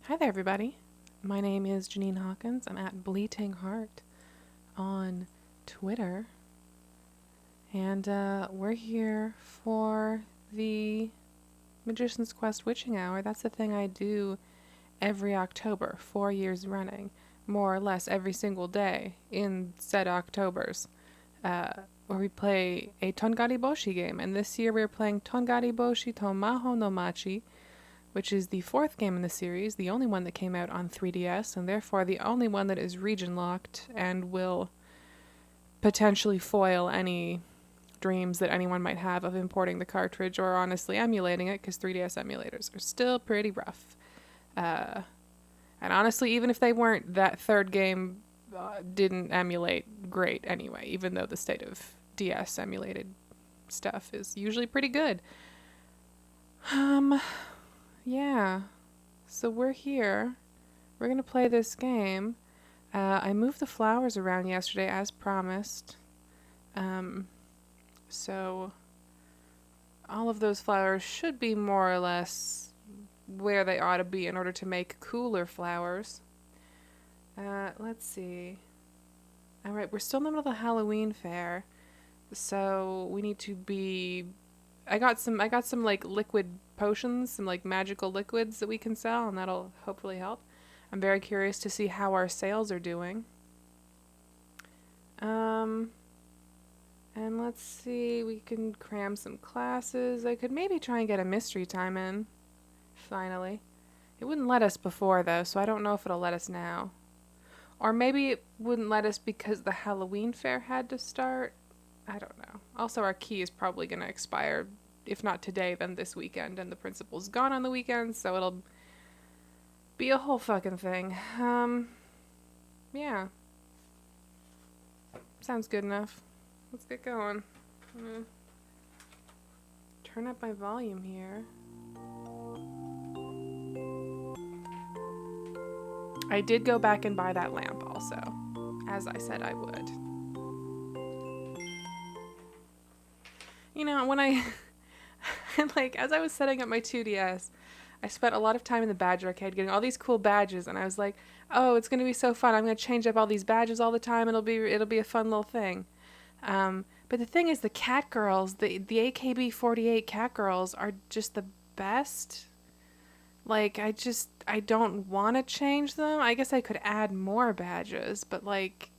Hi there, everybody. My name is Janine Hawkins. I'm at Bleating Heart on Twitter. And we're here for the Magician's Quest Witching Hour. That's the thing I do every October, 4 years running, more or less every single day in said Octobers, where we play a Tongari Boushi game. And this year we're playing Tongari Boushi to Mahou no Machi, which is the fourth game in the series, the only one that came out on 3DS, and therefore the only one that is region-locked and will potentially foil any dreams that anyone might have of importing the cartridge or honestly emulating it, because 3DS emulators are still pretty rough. And honestly, even if they weren't, that third game didn't emulate great anyway, even though the state of DS emulated stuff is usually pretty good. Yeah, so we're here. We're going to play this game. I moved the flowers around yesterday as promised. So all of those flowers should be more or less where they ought to be in order to make cooler flowers. Let's see. All right, we're still in the middle of the Halloween fair. So we need to be... I got some like liquid potions, some like magical liquids that we can sell, and that'll hopefully help. I'm very curious to see how our sales are doing. And let's see, we can cram some classes. I could maybe try and get a mystery time in, finally. It wouldn't let us before, though, so I don't know if it'll let us now. Or maybe it wouldn't let us because the Halloween fair had to start. I don't know. Also, our key is probably going to expire, if not today, then this weekend, and the principal's gone on the weekend, so it'll be a whole fucking thing. Yeah. Sounds good enough. Let's get going. I'm gonna turn up my volume here. I did go back and buy that lamp also, as I said I would. You know, when I, like, as I was setting up my 2DS, I spent a lot of time in the badge arcade getting all these cool badges, and I was like, oh, it's going to be so fun. I'm going to change up all these badges all the time. It'll be a fun little thing. But the thing is, the cat girls, the AKB48 cat girls are just the best. Like, I don't want to change them. I guess I could add more badges, but like,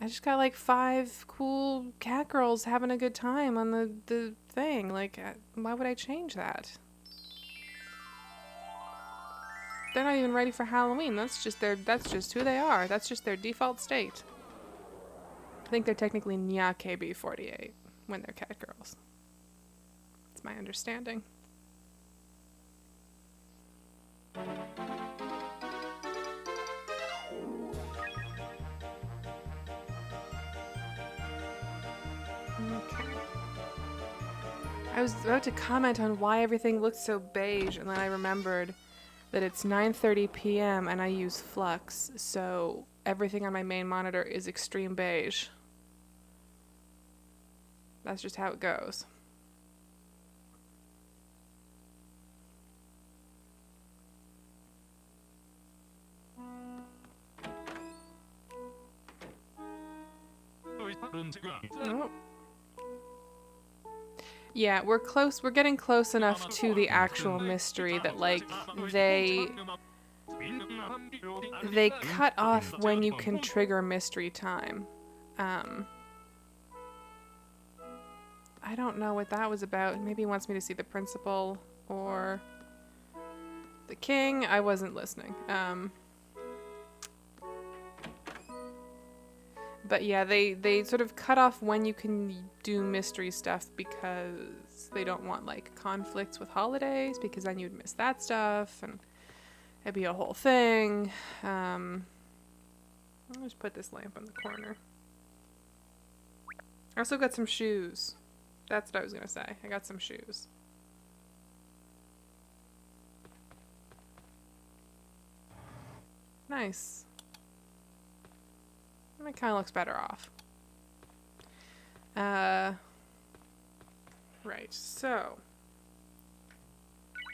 I just got like 5 cool cat girls having a good time on the thing. Like, why would I change that? They're not even ready for Halloween. That's just who they are. That's just their default state. I think they're technically Nya KB48 when they're cat girls. That's my understanding. Okay. I was about to comment on why everything looked so beige, and then I remembered that it's 9:30 p.m. and I use Flux, so everything on my main monitor is extreme beige. That's just how it goes. Oh. Yeah, we're close. We're getting close enough to the actual mystery that, like, they cut off when you can trigger mystery time. I don't know what that was about. Maybe he wants me to see the principal or the king. I wasn't listening. But yeah, they sort of cut off when you can do mystery stuff because they don't want, like, conflicts with holidays, because then you'd miss that stuff and it'd be a whole thing. I'll just put this lamp in the corner. I also got some shoes. That's what I was gonna say. I got some shoes. Nice. It kind of looks better off. Right, so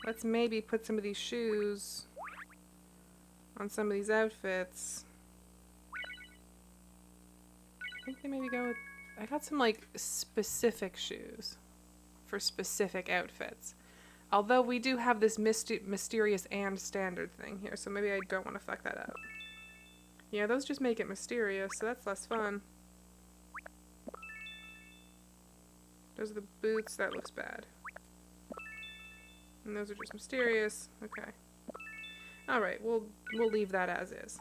let's maybe put some of these shoes on some of these outfits. I think they maybe go with... I got some, like, specific shoes for specific outfits. Although we do have this mysterious and standard thing here, so maybe I don't want to fuck that up. Yeah, those just make it mysterious, so that's less fun. Those are the boots. That looks bad. And those are just mysterious. Okay. Alright, we'll leave that as is.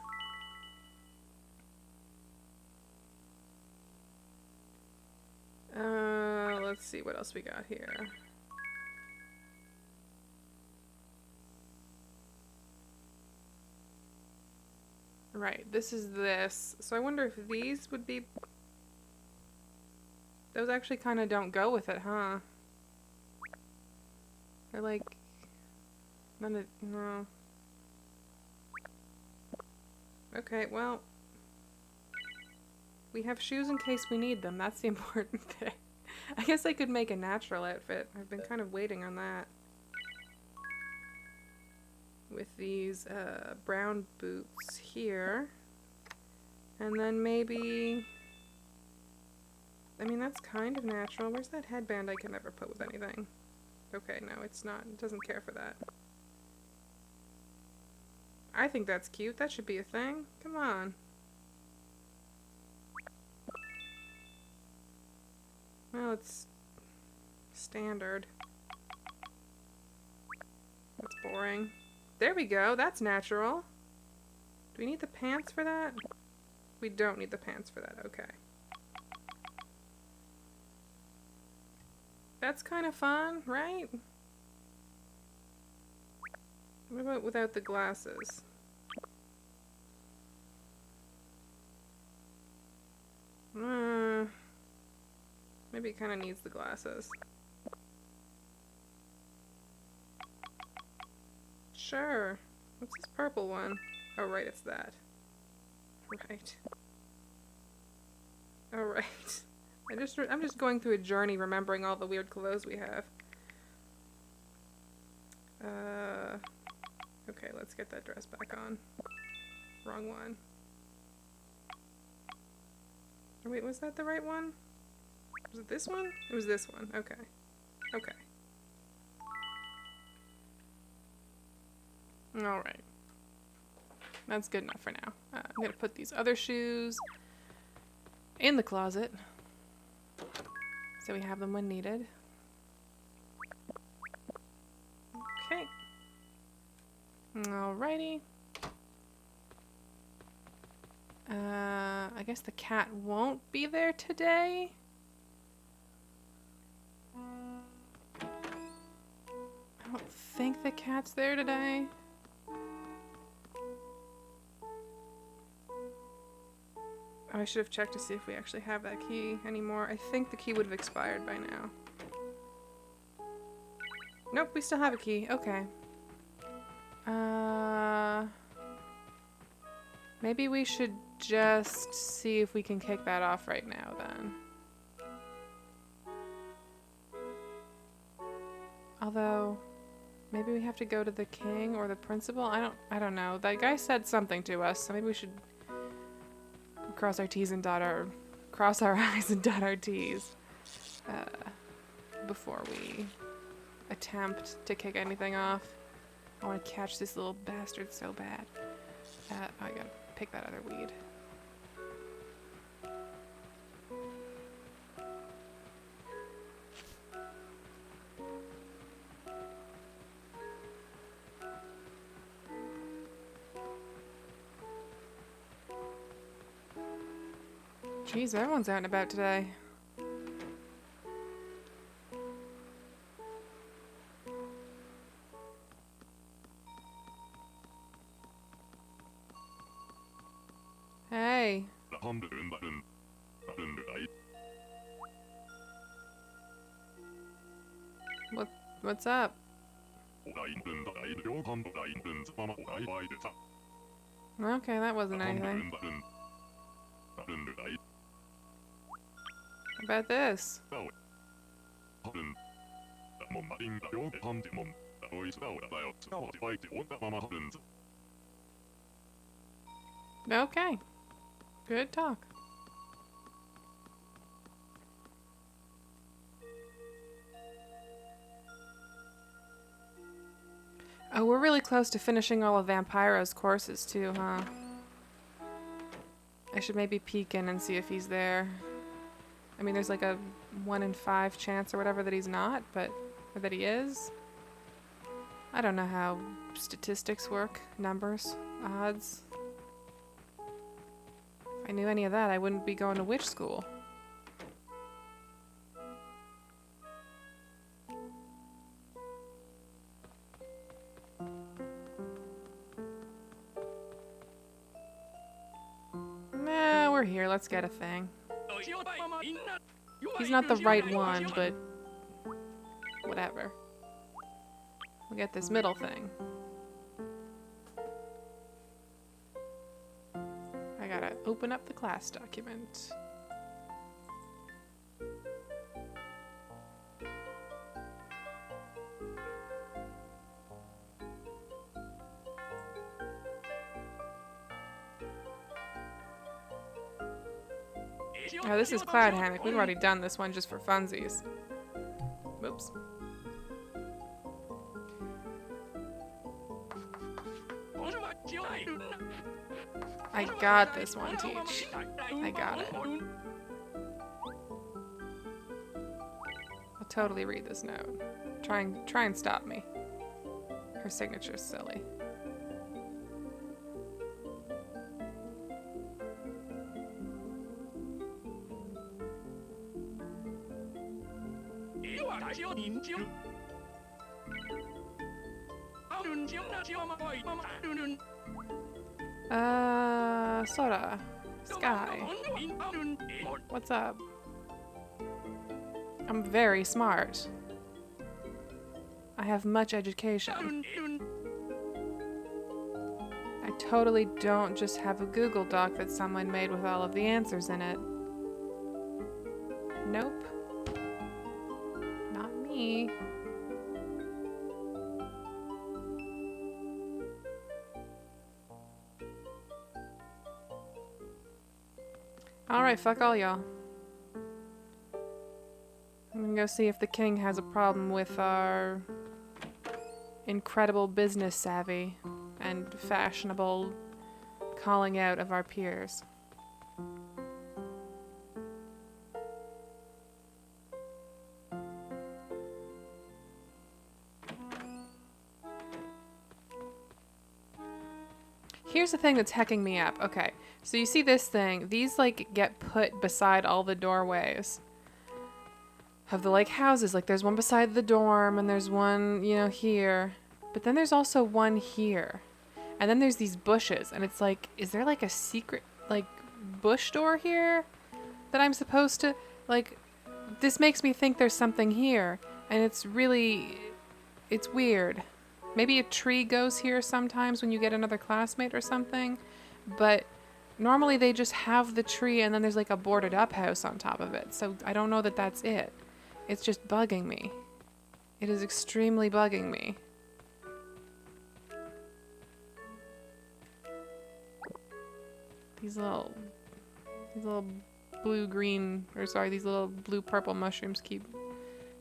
Let's see what else we got here. Right, this is this. So I wonder if these would be... Those actually kind of don't go with it, huh? They're like... None of... No. Okay, well... We have shoes in case we need them. That's the important thing. I guess I could make a natural outfit. I've been kind of waiting on that. With these brown boots here. And then maybe... I mean, that's kind of natural. Where's that headband I can never put with anything? Okay, no, it's not. It doesn't care for that. I think that's cute. That should be a thing. Come on. Well, it's standard. That's boring. There we go. That's natural. Do we need the pants for that? We don't need the pants for that. Okay. That's kind of fun, right? What about without the glasses? Maybe it kind of needs the glasses. Sure. What's this purple one? Oh, right, it's that. Right. Alright. I'm just going through a journey remembering all the weird clothes we have. Okay, let's get that dress back on. Wrong one. Oh, wait, was that the right one? Was it this one? It was this one. Okay. Okay. Alright. That's good enough for now. I'm gonna put these other shoes in the closet so we have them when needed. Okay. Alrighty. I guess the cat won't be there today. I don't think the cat's there today. Oh, I should have checked to see if we actually have that key anymore. I think the key would have expired by now. Nope, we still have a key. Okay. Maybe we should just see if we can kick that off right now then. Although, maybe we have to go to the king or the principal? I don't know. That guy said something to us, so maybe we should cross our T's and cross our I's and dot our T's before we attempt to kick anything off. I want to catch this little bastard so bad. I gotta pick that other weed. Jeez, everyone's out and about today. Hey. What's up? Okay, that wasn't anything. How about this? Okay. Good talk. Oh, we're really close to finishing all of Vampiro's courses too, huh? I should maybe peek in and see if he's there. I mean, there's like a 1 in 5 chance or whatever that he's not, or that he is. I don't know how statistics work, numbers, odds. If I knew any of that, I wouldn't be going to witch school. Nah, we're here. Let's get a thing. He's not the right one, but whatever. We'll get this middle thing. I gotta open up the class document. Oh, this is Cloud Hammock. We've already done this one just for funsies. Whoops. I got this one, Teach. I got it. I'll totally read this note. Try and stop me. Her signature's silly. Sora. Sky. What's up? I'm very smart. I have much education. I totally don't just have a Google Doc that someone made with all of the answers in it. Nope. Not me. Alright, fuck all y'all. I'm gonna go see if the king has a problem with our incredible business savvy. and fashionable calling out of our peers. Here's the thing that's hecking me up. Okay, so you see this thing. These, like, get put beside all the doorways of the, like, houses. Like, there's one beside the dorm, and there's one, you know, here. But then there's also one here. And then there's these bushes, and it's like, is there, like, a secret, like, bush door here that I'm supposed to, like, this makes me think there's something here. And it's really, it's weird. Maybe a tree goes here sometimes when you get another classmate or something, but normally they just have the tree and then there's like a boarded up house on top of it. So I don't know that that's it. It's just bugging me. It is extremely bugging me. These little blue-green, or sorry, these little blue-purple mushrooms keep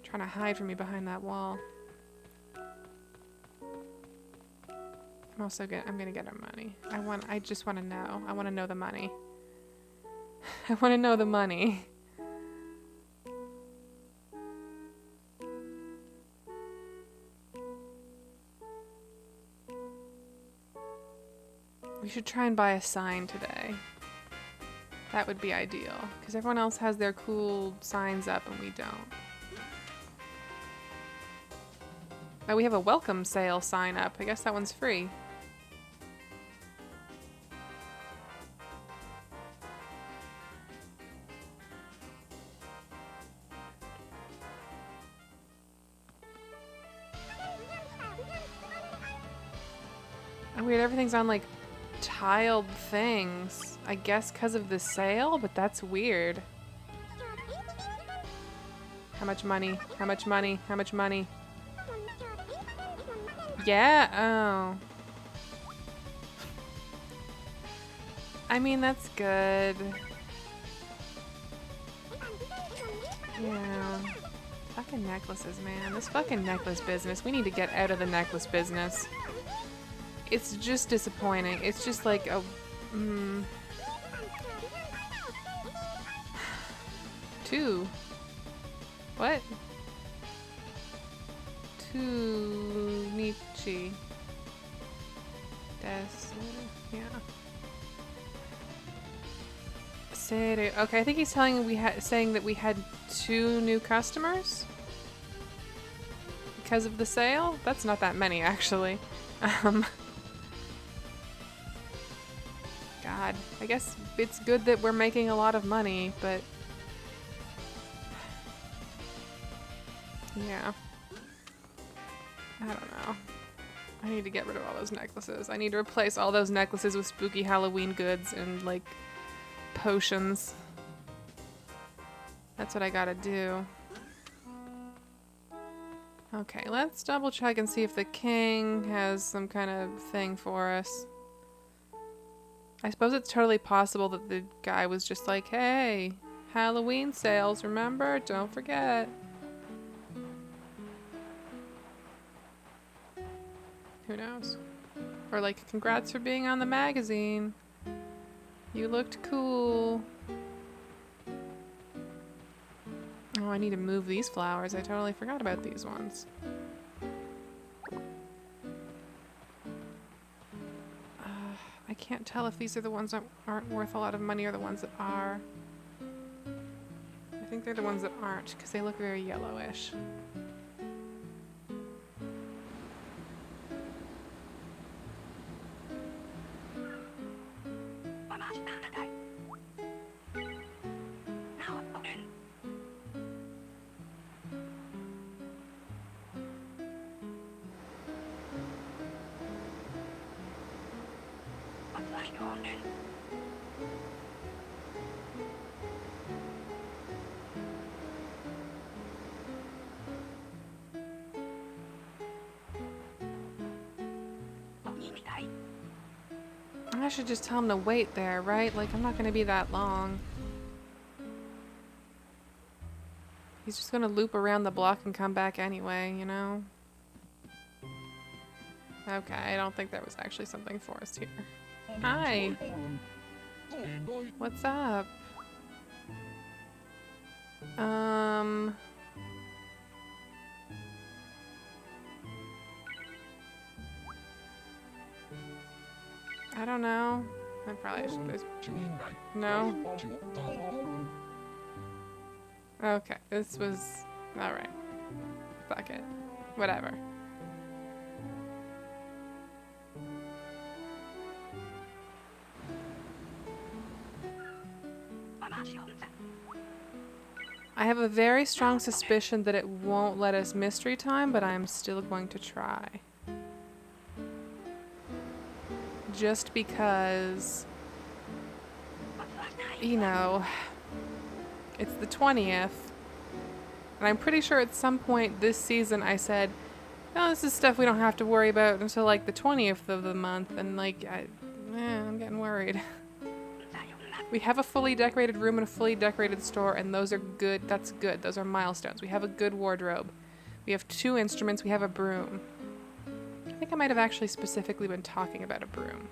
trying to hide from me behind that wall. I'm gonna get her money. I just want to know. I want to know the money. I want to know the money. We should try and buy a sign today. That would be ideal, because everyone else has their cool signs up and we don't. Oh, we have a welcome sale sign up. I guess that one's free. Oh, weird, everything's on like tiled things. I guess because of the sale, but that's weird. How much money? How much money? How much money? Yeah, oh. I mean, that's good. Yeah. Fucking necklaces, man. This fucking necklace business. We need to get out of the necklace business. It's just disappointing. It's just like a... Two. What? Two Nichi. Yeah. Seru. Okay, I think he's saying that we had 2 new customers because of the sale. That's not that many, actually. God, I guess it's good that we're making a lot of money, but yeah. I don't know. I need to get rid of all those necklaces. I need to replace all those necklaces with spooky Halloween goods and, like, potions. That's what I gotta do. Okay, let's double check and see if the king has some kind of thing for us. I suppose it's totally possible that the guy was just like, hey, Halloween sales, remember? Don't forget. Who knows? Or like, congrats for being on the magazine. You looked cool. Oh, I need to move these flowers. I totally forgot about these ones. I can't tell if these are the ones that aren't worth a lot of money or the ones that are. I think they're the ones that aren't, because they look very yellowish. I should just tell him to wait there, right? Like, I'm not gonna be that long. He's just gonna loop around the block and come back anyway, you know? Okay, I don't think there was actually something for us here. Hi! What's up? I don't know. I probably should. No? Okay, this was... Alright. Fuck it. Whatever. I have a very strong suspicion that it won't let us mystery time, but I'm still going to try. Just because, you know, it's the 20th, and I'm pretty sure at some point this season I said, no, this is stuff we don't have to worry about until like the 20th of the month, and like, I'm getting worried. We have a fully decorated room and a fully decorated store, and those are good. That's good. Those are milestones. We have a good wardrobe. We have 2 instruments. We have a broom. I think I might have actually specifically been talking about a broom.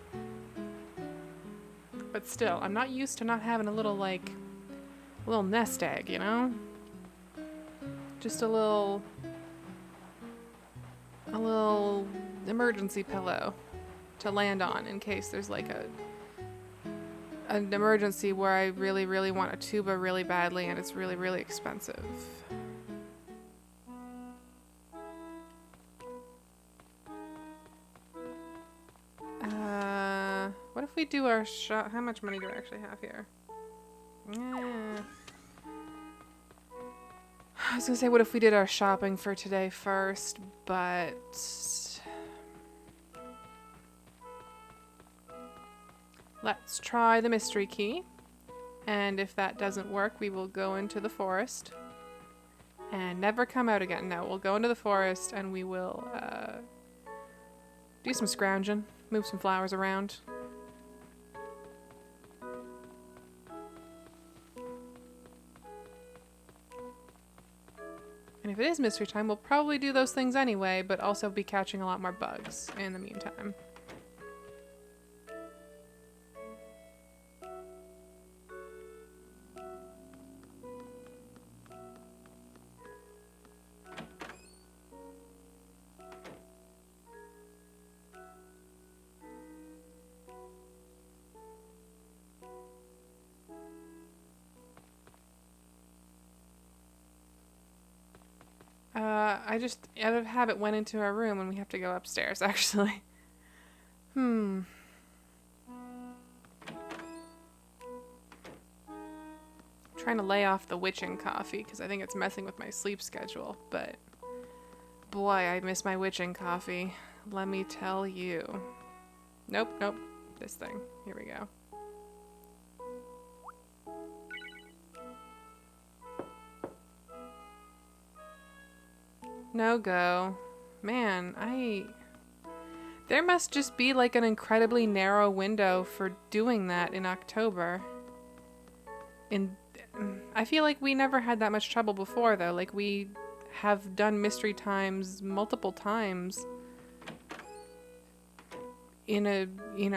But still, I'm not used to not having a little, like, little nest egg, you know? Just a little emergency pillow to land on in case there's like an emergency where I really, really want a tuba really badly and it's really, really expensive. What if we do our shop? How much money do I actually have here? Yeah. I was gonna say, what if we did our shopping for today first, but... Let's try the mystery key. And if that doesn't work, we will go into the forest. And never come out again. No, we'll go into the forest and we will do some scrounging. Move some flowers around. And if it is mystery time, we'll probably do those things anyway, but also be catching a lot more bugs in the meantime. I just, out of habit, went into our room and we have to go upstairs, actually. Trying to lay off the witching coffee because I think it's messing with my sleep schedule, but boy, I miss my witching coffee. Let me tell you. Nope. This thing. Here we go. No go. Man, there must just be like an incredibly narrow window for doing that in October. I feel like we never had that much trouble before though. Like we have done mystery times multiple times in a,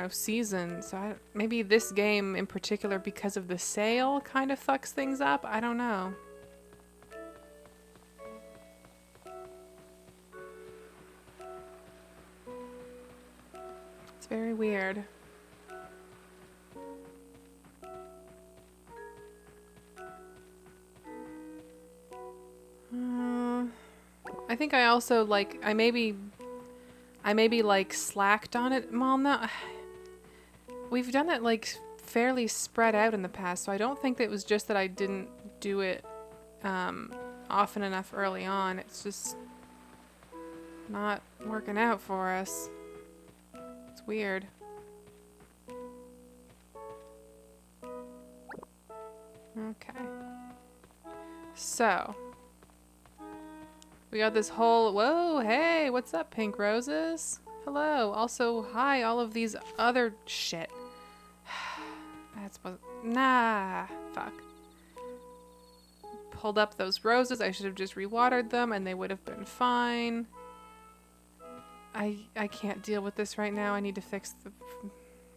season. So maybe this game in particular, because of the sale, kind of fucks things up. I don't know. Very weird. I think I also I maybe slacked on it. Well, no, we've done it fairly spread out in the past, so I don't think that it was just that I didn't do it often enough early on. It's just not working out for us. It's weird. Okay. So. We got this whole... Whoa, hey, what's up, pink roses? Hello. Also, hi, all of these other shit. That's what... Nah. Fuck. Pulled up those roses. I should have just rewatered them and they would have been fine. I can't deal with this right now. I need to fix the...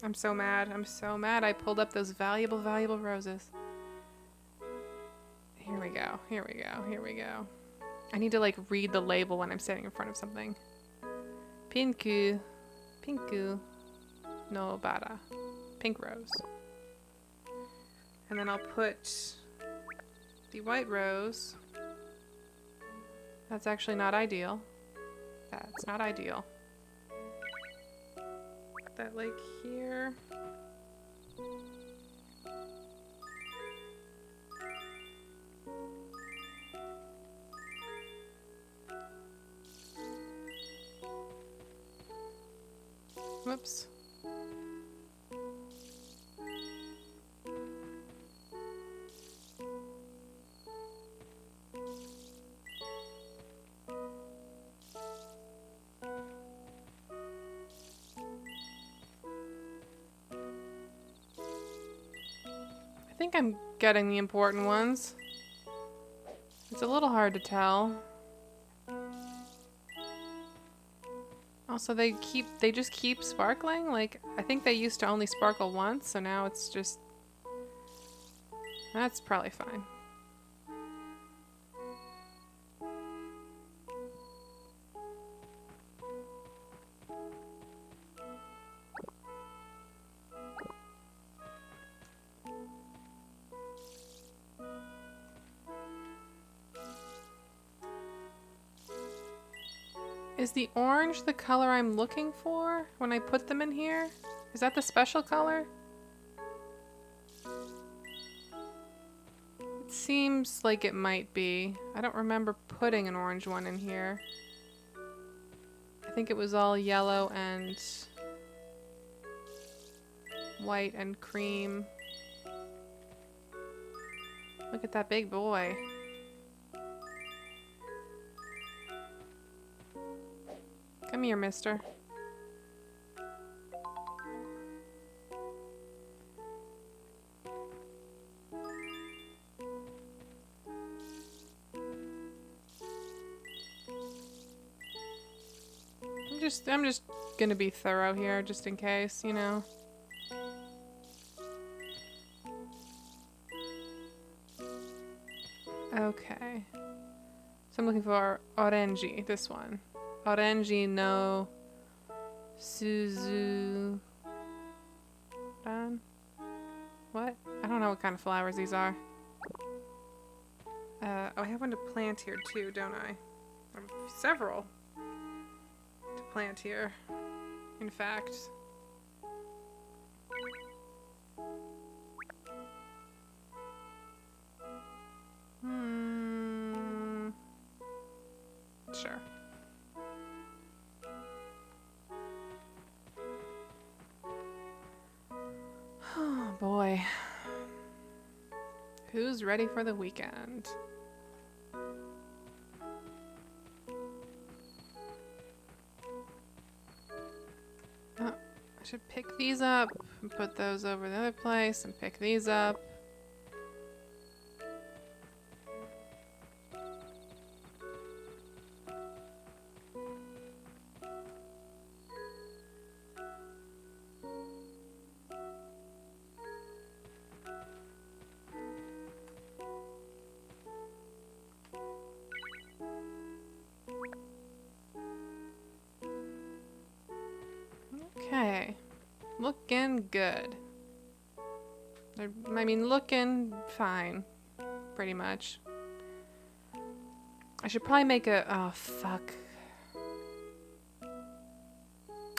I'm so mad. I'm so mad. I pulled up those valuable, valuable roses. Here we go. Here we go. Here we go. I need to, like, read the label when I'm standing in front of something. Pinku. Pinku. No bara. Pink rose. And then I'll put the white rose. That's actually not ideal. That's not ideal. Put that, like, here. Whoops. I think I'm getting the important ones. It's a little hard to tell. Also, they just keep sparkling. Like, I think they used to only sparkle once, so now it's just... That's probably fine. Is the orange the color I'm looking for when I put them in here? Is that the special color? It seems like it might be. I don't remember putting an orange one in here. I think it was all yellow and white and cream. Look at that big boy. Come here, mister. I'm just gonna be thorough here, just in case, you know. Okay. So I'm looking for orange, this one. Orange no Suzu. What? I don't know what kind of flowers these are. Oh, I have one to plant here too, don't I? I have several to plant here, in fact. Sure. Oh boy. Who's ready for the weekend? Oh, I should pick these up and put those over the other place and pick these up. Okay, looking good. I mean, looking fine, pretty much. I should probably make a, oh fuck.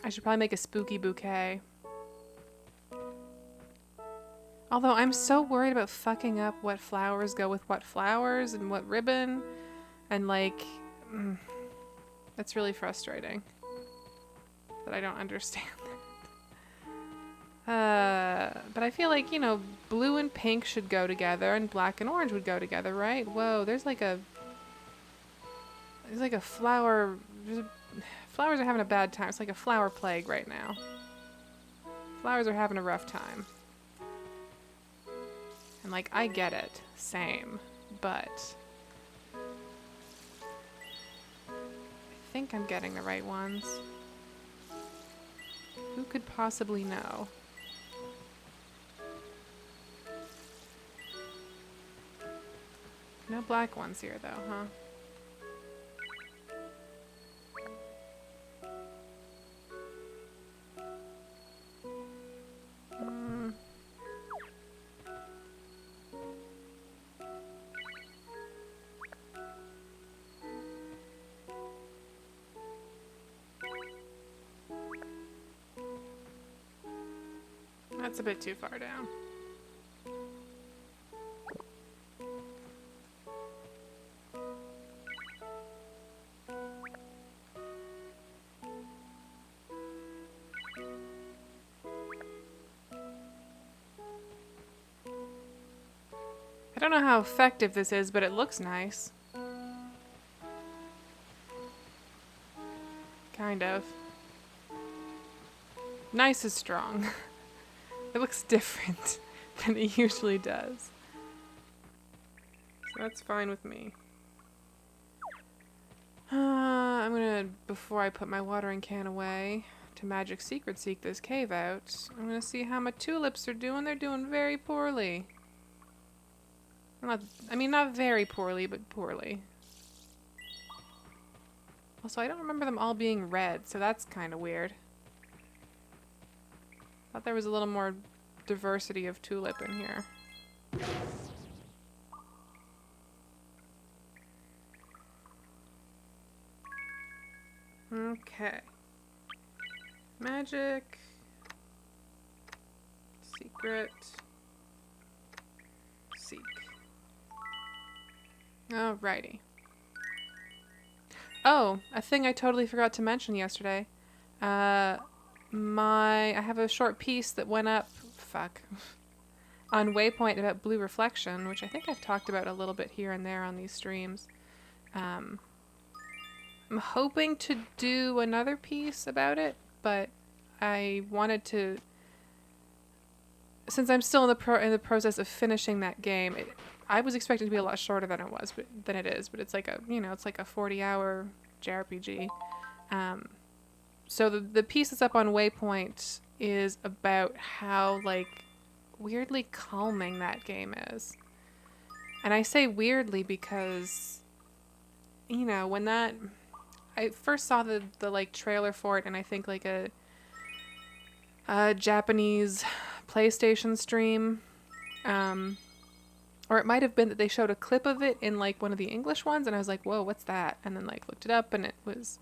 I should probably make a spooky bouquet. Although I'm so worried about fucking up what flowers go with what flowers and what ribbon. And like, that's really frustrating. That I don't understand that. But I feel like, you know, blue and pink should go together and black and orange would go together, right? Whoa, there's like a flower. Flowers are having a bad time. It's like a flower plague right now. Flowers are having a rough time. And like, I get it. Same. But I think I'm getting the right ones. Who could possibly know? No black ones here, though, huh? That's a bit too far down. I don't know how effective this is, but it looks nice. Kind of. Nice is strong. It looks different than it usually does. So that's fine with me. I'm gonna, before I put my watering can away, to magic secret seek this cave out, I'm gonna see how my tulips are doing. They're doing very poorly. Not very poorly, but poorly. Also, I don't remember them all being red, so that's kind of weird. Thought there was a little more diversity of tulip in here. Okay. Magic. Secret. Seek. Alrighty. Oh, a thing I totally forgot to mention yesterday. I have a short piece that went up, on Waypoint about blue reflection, which I think I've talked about a little bit here and there on these streams. I'm hoping to do another piece about it, but I wanted to, since I'm still in the process of finishing that game. I was expecting it to be a lot shorter than it is, but it's like a 40-hour JRPG. So the piece that's up on Waypoint is about how, like, weirdly calming that game is. And I say weirdly because, when I first saw the like trailer for it, and I think like a Japanese PlayStation stream, or it might have been that they showed a clip of it in like one of the English ones, and I was like, whoa, what's that? And then like looked it up, and it was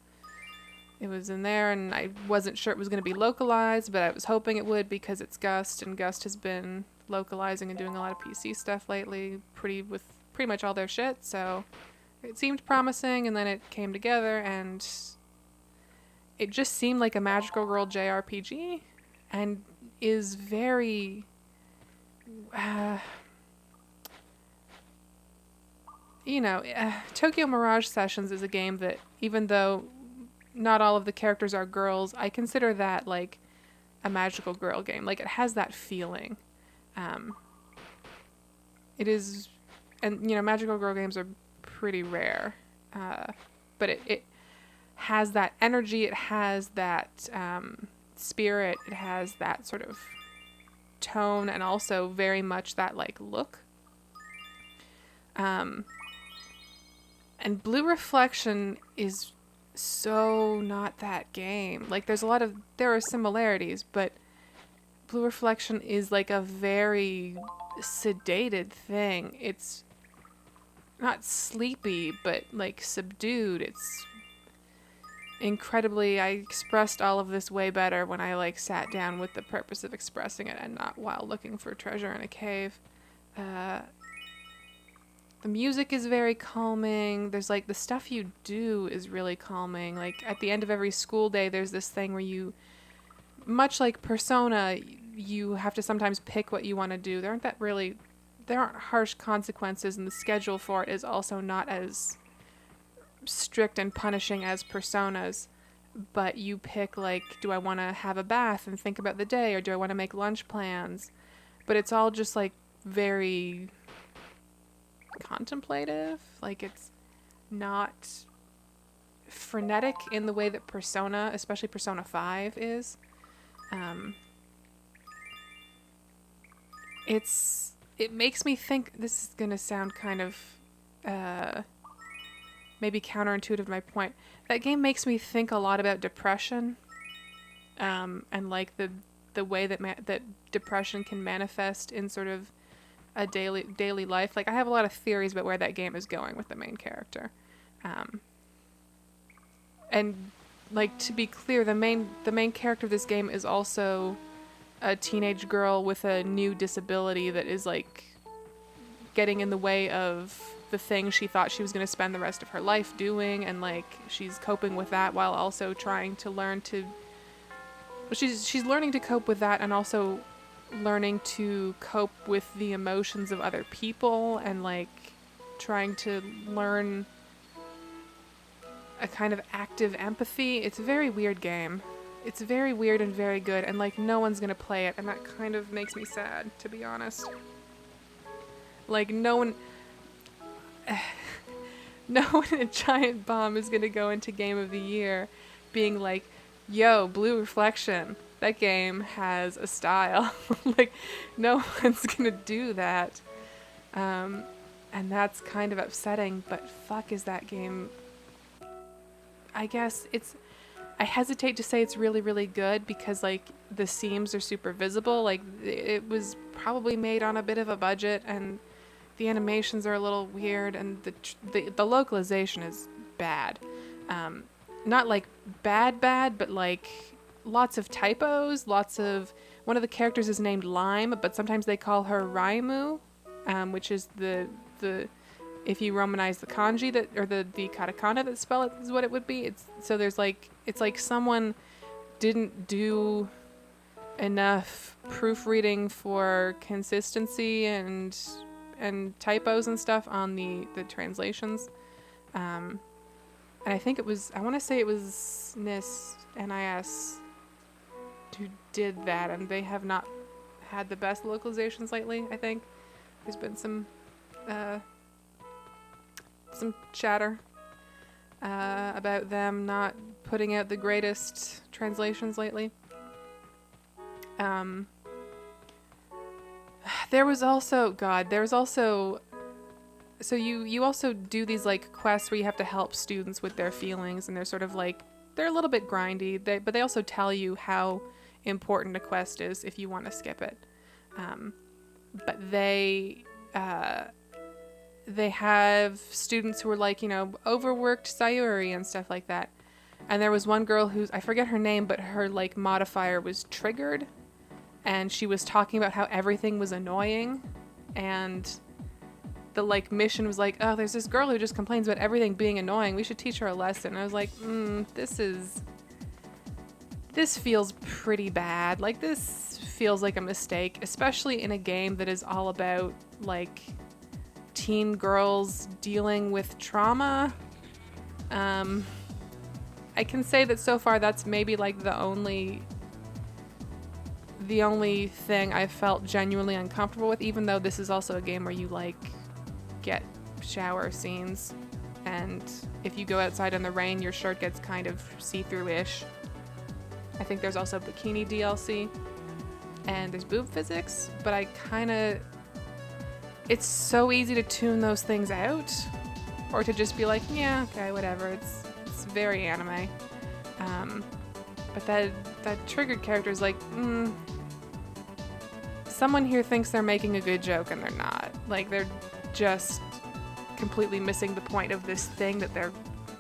in there, and I wasn't sure it was going to be localized, but I was hoping it would because it's Gust, and Gust has been localizing and doing a lot of PC stuff lately, with pretty much all their shit, so it seemed promising, and then it came together, and it just seemed like a magical girl JRPG, and is very... Tokyo Mirage Sessions is a game that, even though not all of the characters are girls, I consider that like a magical girl game. Like, it has that feeling. It is, and magical girl games are pretty rare, but it has that energy, it has that spirit, it has that sort of tone, and also very much that like look. And Blue Reflection is so not that game. Like, there are similarities, but Blue Reflection is like a very sedated thing. It's not sleepy, but like subdued. It's incredibly... I expressed all of this way better when I like sat down with the purpose of expressing it, and not while looking for treasure in a cave. The music is very calming. There's like the stuff you do is really calming. Like, at the end of every school day, there's this thing where you, much like Persona, you have to sometimes pick what you want to do. There aren't harsh consequences, and the schedule for it is also not as strict and punishing as Persona's. But you pick, like, do I want to have a bath and think about the day, or do I want to make lunch plans? But it's all just like very contemplative. Like, it's not frenetic in the way that Persona, especially Persona 5, is. Um, it makes me think, this is going to sound kind of maybe counterintuitive to my point. That game makes me think a lot about depression, and like the way that that depression can manifest in sort of a daily life. Like, I have a lot of theories about where that game is going with the main character. And like, to be clear, the main character of this game is also a teenage girl with a new disability that is like getting in the way of the thing she thought she was going to spend the rest of her life doing, and like she's coping with that while also trying to learn to she's learning to cope with that, and also learning to cope with the emotions of other people, and like trying to learn a kind of active empathy. It's a very weird game. It's very weird and very good, and like no one's gonna play it, and that kind of makes me sad, to be honest. Like, no one at Giant Bomb is gonna go into Game of the Year being like, yo, Blue Reflection, that game has a style. Like, no one's gonna do that. And that's kind of upsetting, but fuck, is that game... I guess I hesitate to say it's really, really good, because like the seams are super visible. Like, it was probably made on a bit of a budget, and the animations are a little weird, and the localization is bad. Not like bad, but like lots of typos, one of the characters is named Lime, but sometimes they call her Raimu, which is the if you Romanize the kanji or the katakana that spell it, is what it would be. It's like someone didn't do enough proofreading for consistency and typos and stuff on the translations. And I think I want to say it was NIS who did that, and they have not had the best localizations lately, I think. There's been some chatter about them not putting out the greatest translations lately. There was also so you also do these like quests where you have to help students with their feelings, and they're sort of like, they're a little bit grindy, but they also tell you how important a quest is if you want to skip it. But they have students who are like, you know, overworked Sayuri and stuff like that. And there was one girl I forget her name, but her like modifier was triggered, and she was talking about how everything was annoying, and the like mission was like, oh, there's this girl who just complains about everything being annoying, we should teach her a lesson. And I was like, this feels pretty bad. Like, this feels like a mistake, especially in a game that is all about like teen girls dealing with trauma. I can say that so far that's maybe like the only thing I felt genuinely uncomfortable with, even though this is also a game where you like get shower scenes, and if you go outside in the rain, your shirt gets kind of see-through-ish. I think there's also bikini DLC, and there's boob physics, but it's so easy to tune those things out, or to just be like, yeah, okay, whatever, it's very anime. But that triggered character is like, someone here thinks they're making a good joke and they're not. Like, they're just completely missing the point of this thing that they're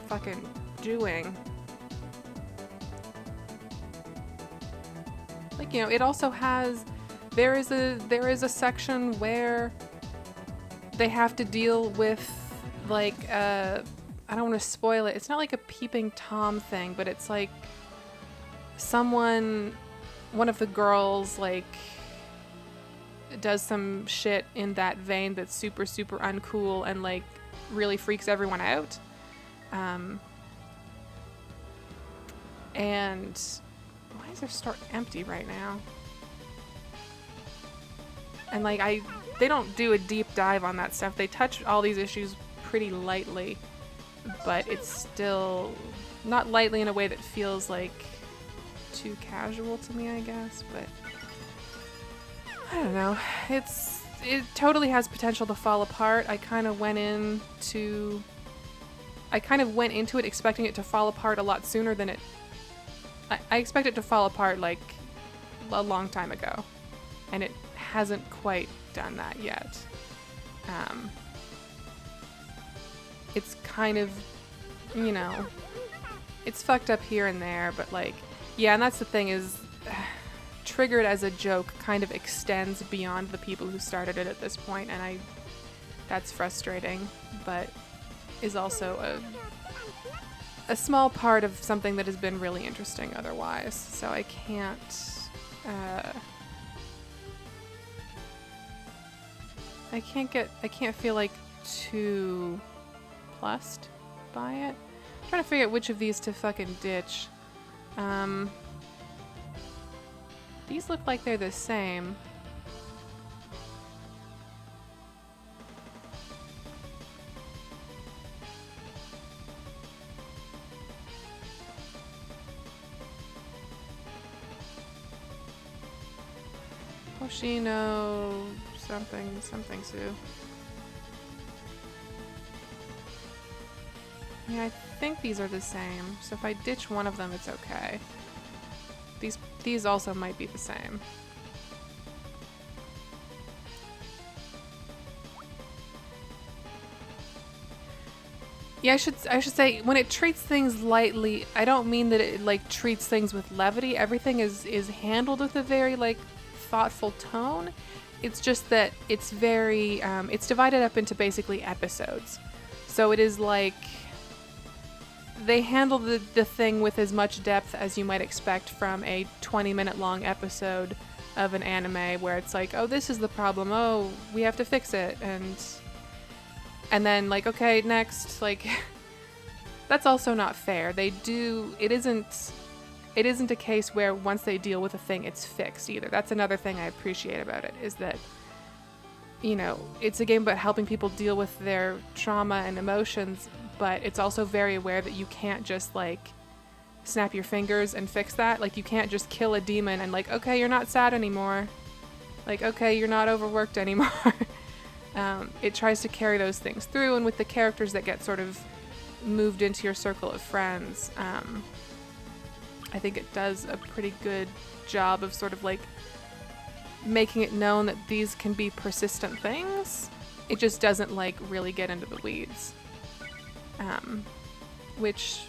fucking doing. Like, you know, it also has, there is a section where they have to deal with like I don't want to spoil it. It's not like a peeping Tom thing, but it's like one of the girls like does some shit in that vein that's super, super uncool and like really freaks everyone out. And why is their store empty right now? And like they don't do a deep dive on that stuff. They touch all these issues pretty lightly, but it's still not lightly in a way that feels like too casual to me, I guess, but I don't know. It totally has potential to fall apart. I kind of went into it expecting it to fall apart a lot sooner than it. I expect it to fall apart like a long time ago, and it hasn't quite done that yet. It's kind of, you know, it's fucked up here and there, but like, yeah, and that's the thing is, triggered as a joke kind of extends beyond the people who started it at this point, and that's frustrating, but is also a small part of something that has been really interesting otherwise. So I can't feel like too plussed by it. I'm trying to figure out which of these to fucking ditch. These look like they're the same. Hoshino something Sue. Yeah, I think these are the same. So if I ditch one of them, it's okay. These also might be the same. Yeah, I should say when it treats things lightly, I don't mean that it like treats things with levity. Everything is handled with a very like thoughtful tone. It's just that it's very it's divided up into basically episodes. So it is like they handle the thing with as much depth as you might expect from a 20-minute long episode of an anime where it's like, oh, this is the problem, oh, we have to fix it, and then like, okay, next, like that's also not fair. It isn't a case where once they deal with a thing it's fixed either. That's another thing I appreciate about it, is that, you know, it's a game about helping people deal with their trauma and emotions, but it's also very aware that you can't just like snap your fingers and fix that. Like you can't just kill a demon and like, okay, you're not sad anymore. Like, okay, you're not overworked anymore. It tries to carry those things through, and with the characters that get sort of moved into your circle of friends, I think it does a pretty good job of sort of like making it known that these can be persistent things. It just doesn't like really get into the weeds. Which,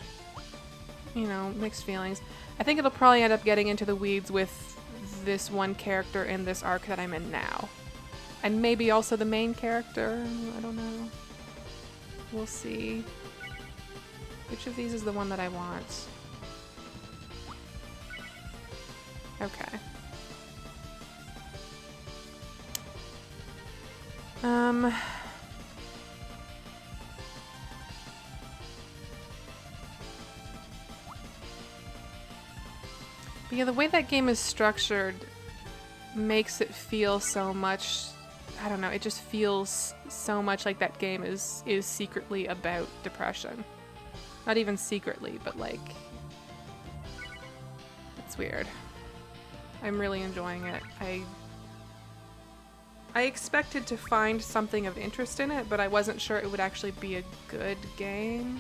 you know, mixed feelings. I think it'll probably end up getting into the weeds with this one character in this arc that I'm in now. And maybe also the main character, I don't know. We'll see. Which of these is the one that I want? Okay. But yeah, the way that game is structured makes it feel so much, I don't know, it just feels so much like that game is secretly about depression. Not even secretly, but like, it's weird. I'm really enjoying it. I expected to find something of interest in it, but I wasn't sure it would actually be a good game.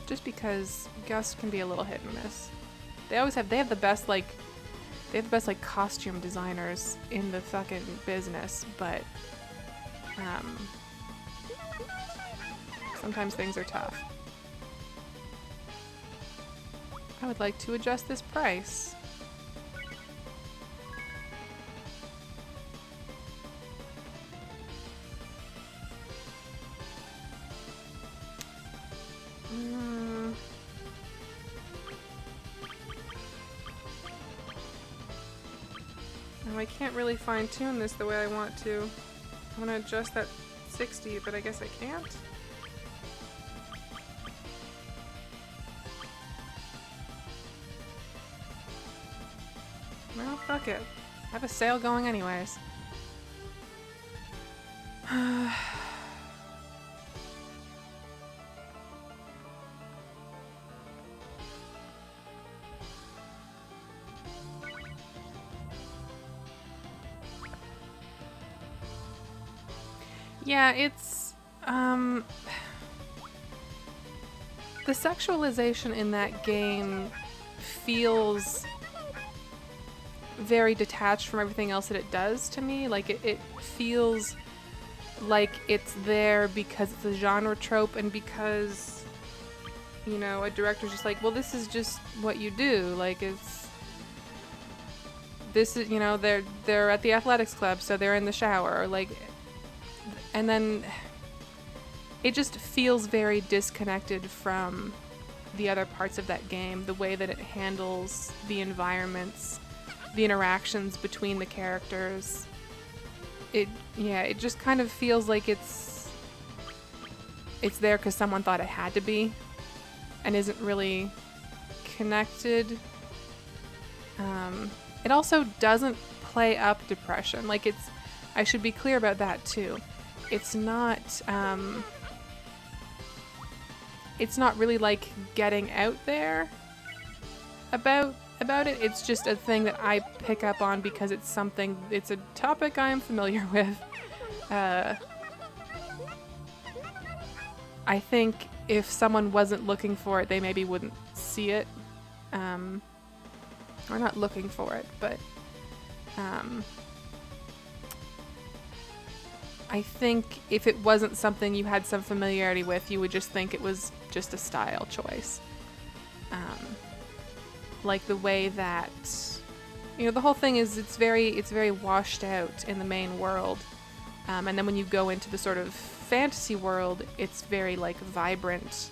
Just because Gus can be a little hit and miss. They have the best like costume designers in the fucking business, but sometimes things are tough. I would like to adjust this price. Oh, I can't really fine-tune this the way I want to. I want to adjust that 60, but I guess I can't. Well, fuck it. I have a sale going anyways. Yeah, it's the sexualization in that game feels very detached from everything else that it does to me. Like it feels like it's there because it's a genre trope and because, you know, a director's just like, well, this is just what you do. Like this is, you know, they're at the athletics club, so they're in the shower, like, and then it just feels very disconnected from the other parts of that game, the way that it handles the environments, the interactions between the characters. It just kind of feels like it's there because someone thought it had to be and isn't really connected. It also doesn't play up depression. Like I should be clear about that too. It's not really like getting out there about it. It's just a thing that I pick up on because it's a topic I am familiar with. I think if someone wasn't looking for it, they maybe wouldn't see it. Or not looking for it, but I think if it wasn't something you had some familiarity with, you would just think it was just a style choice. Like the way that, you know, the whole thing is it's very washed out in the main world. And then when you go into the sort of fantasy world, it's very like vibrant.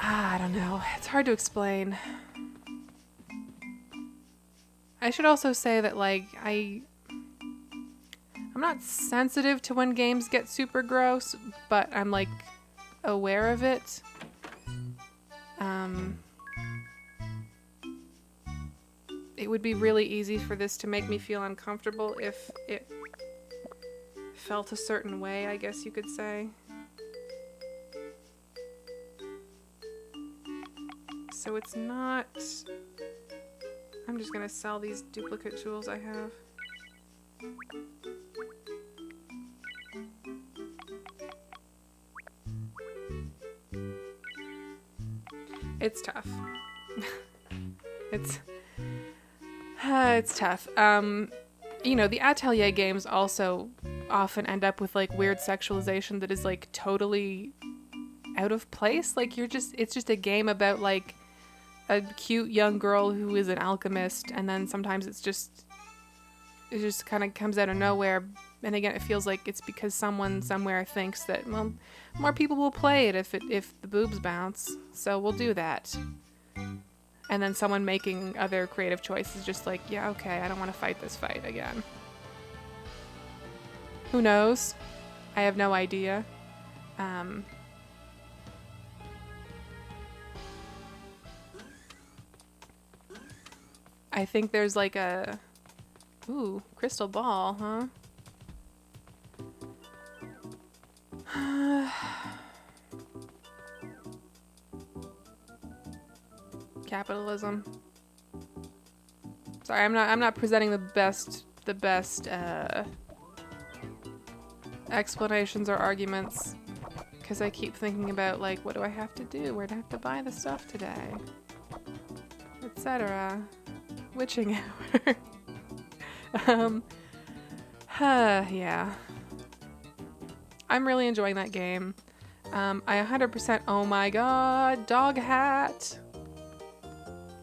I don't know. It's hard to explain. I should also say that like I'm not sensitive to when games get super gross, but I'm like aware of it. It would be really easy for this to make me feel uncomfortable if it felt a certain way, I guess you could say. So it's not... I'm just gonna sell these duplicate jewels I have. It's tough. It's tough. You know, the Atelier games also often end up with like weird sexualization that is like totally out of place. Like it's just a game about like a cute young girl who is an alchemist, and then sometimes it just kind of comes out of nowhere. And again, it feels like it's because someone somewhere thinks that, well, more people will play it if the boobs bounce, so we'll do that. And then someone making other creative choices just like, yeah, okay, I don't want to fight this fight again. Who knows? I have no idea. I think there's like a... Ooh, crystal ball, huh? Capitalism. Sorry, I'm not presenting the best explanations or arguments because I keep thinking about like, what do I have to do? Where do I have to buy the stuff today? Etc. Witching hour. Yeah. I'm really enjoying that game. I 100%, oh my god, dog hat.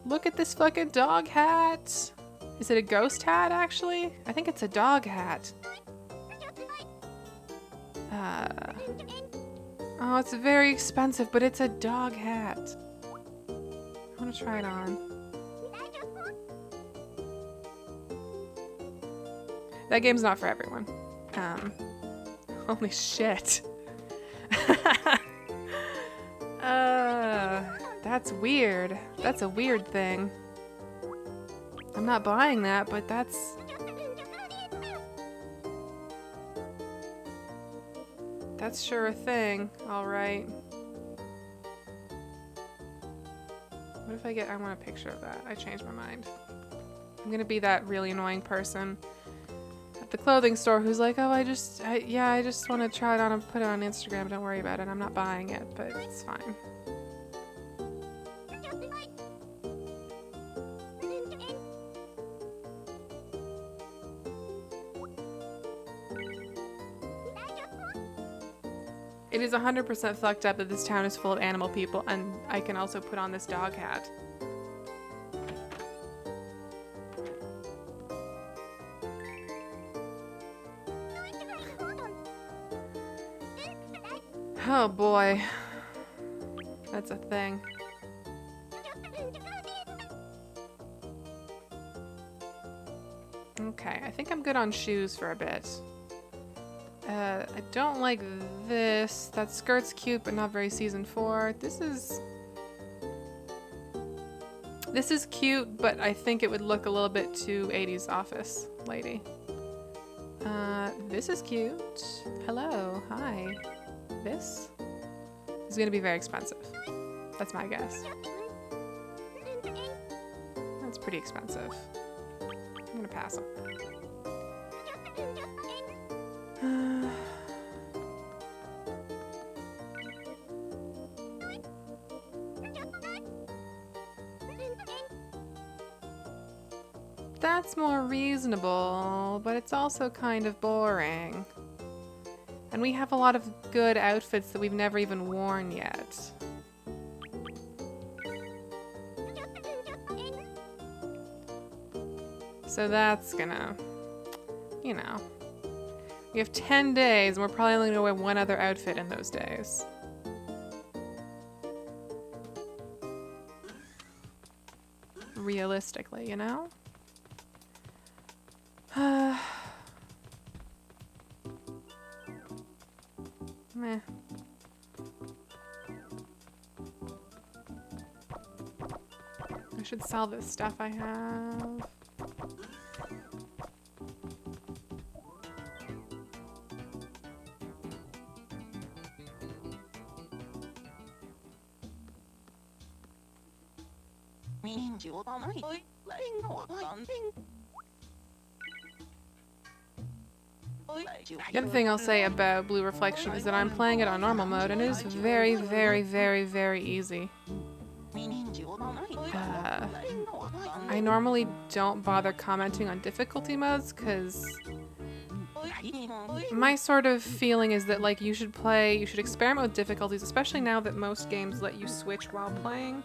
Look at this fucking dog hat. Is it a ghost hat, actually? I think it's a dog hat. Oh, it's very expensive, but it's a dog hat. I want to try it on. That game's not for everyone. Holy shit. That's weird. That's a weird thing. I'm not buying that, but that's sure a thing. Alright. What if I want a picture of that? I changed my mind. I'm gonna be that really annoying person at the clothing store who's like, oh, I just want to try it on and put it on Instagram. Don't worry about it. I'm not buying it, but it's fine. It is 100% fucked up that this town is full of animal people, and I can also put on this dog hat. Oh boy. That's a thing. Okay, I think I'm good on shoes for a bit. I don't like this. That skirt's cute, but not very season 4. This is cute, but I think it would look a little bit too 80s office lady. This is cute. Hello, hi. This is gonna be very expensive. That's my guess. That's pretty expensive. I'm gonna pass them. That's more reasonable, but it's also kind of boring. And we have a lot of good outfits that we've never even worn yet. So that's gonna, you know. We have 10 days, and we're probably only gonna wear one other outfit in those days. Realistically, you know? Meh. I should sell this stuff I have. The other thing I'll say about Blue Reflection is that I'm playing it on normal mode, and it is very, very, very, very easy. I normally don't bother commenting on difficulty modes, because my sort of feeling is that, like, you should experiment with difficulties, especially now that most games let you switch while playing.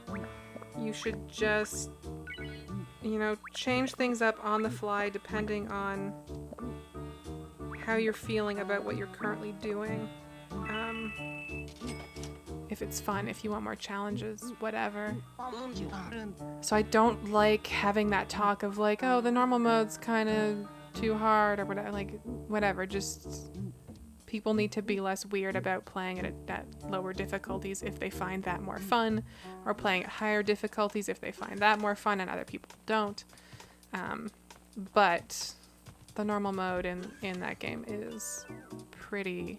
You should just, you know, change things up on the fly depending on how you're feeling about what you're currently doing. If it's fun, if you want more challenges, whatever. So I don't like having that talk of like, oh, the normal mode's kind of too hard or whatever. Like, whatever. Just people need to be less weird about playing it at lower difficulties if they find that more fun, or playing at higher difficulties if they find that more fun and other people don't. But the normal mode in that game is pretty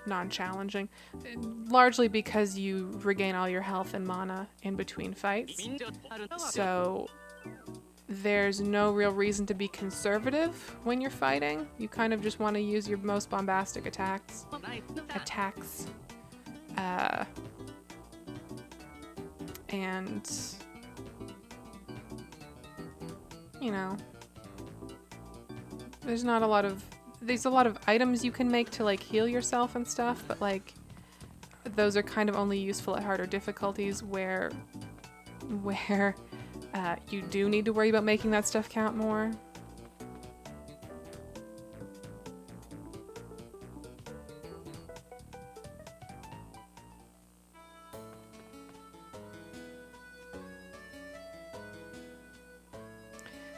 non-challenging, largely because you regain all your health and mana in between fights. So there's no real reason to be conservative when you're fighting. You kind of just want to use your most bombastic attacks. And you know, there's a lot of items you can make to like heal yourself and stuff, but like those are kind of only useful at harder difficulties where you do need to worry about making that stuff count more.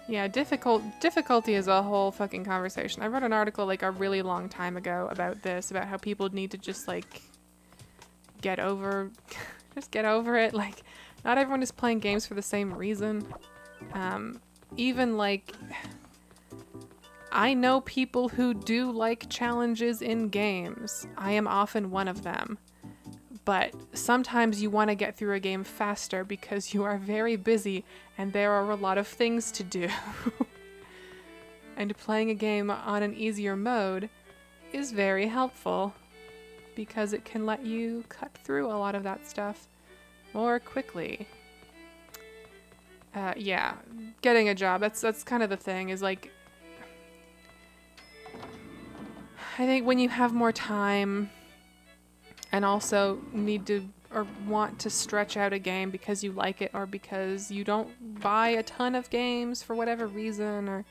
Yeah, difficulty is a whole fucking conversation. I wrote an article like a really long time ago about this, about how people need to just like get over it. Like, not everyone is playing games for the same reason. Even like, I know people who do like challenges in games. I am often one of them. But sometimes you want to get through a game faster because you are very busy and there are a lot of things to do. and playing a game on an easier mode is very helpful because it can let you cut through a lot of that stuff more quickly. Yeah, getting a job, that's kind of the thing, is like, I think when you have more time and also need to or want to stretch out a game because you like it or because you don't buy a ton of games for whatever reason, or